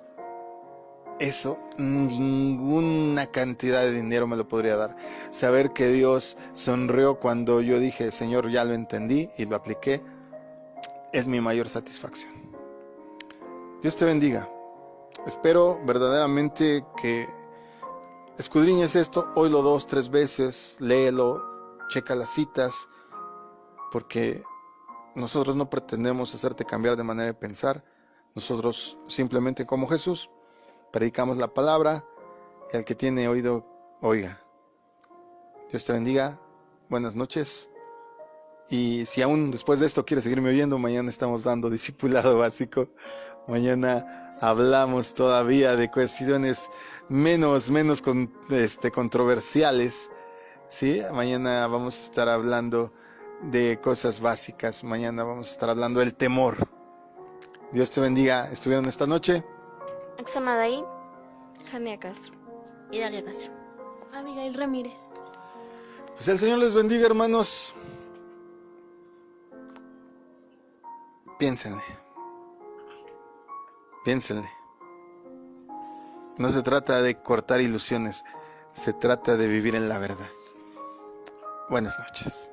eso ninguna cantidad de dinero me lo podría dar. Saber que Dios sonrió cuando yo dije, Señor, ya lo entendí y lo apliqué, es mi mayor satisfacción. Dios te bendiga. Espero verdaderamente que escudriñes esto, oílo 2, 3 veces, léelo, checa las citas, porque nosotros no pretendemos hacerte cambiar de manera de pensar. Nosotros simplemente, como Jesús, predicamos la palabra y al que tiene oído, oiga. Dios te bendiga, buenas noches. Y si aún después de esto quieres seguirme oyendo, mañana estamos dando discipulado básico. Mañana hablamos todavía de cuestiones menos controversiales, ¿sí? Mañana vamos a estar hablando de cosas básicas. Mañana vamos a estar hablando del temor. Dios te bendiga. ¿Estuvieron esta noche? Axamadaí. Jania Castro. Y Dalia Castro. Abigail Ramírez. Pues el Señor les bendiga, hermanos. Piénsenle. Piénsenle. No se trata de cortar ilusiones, se trata de vivir en la verdad. Buenas noches.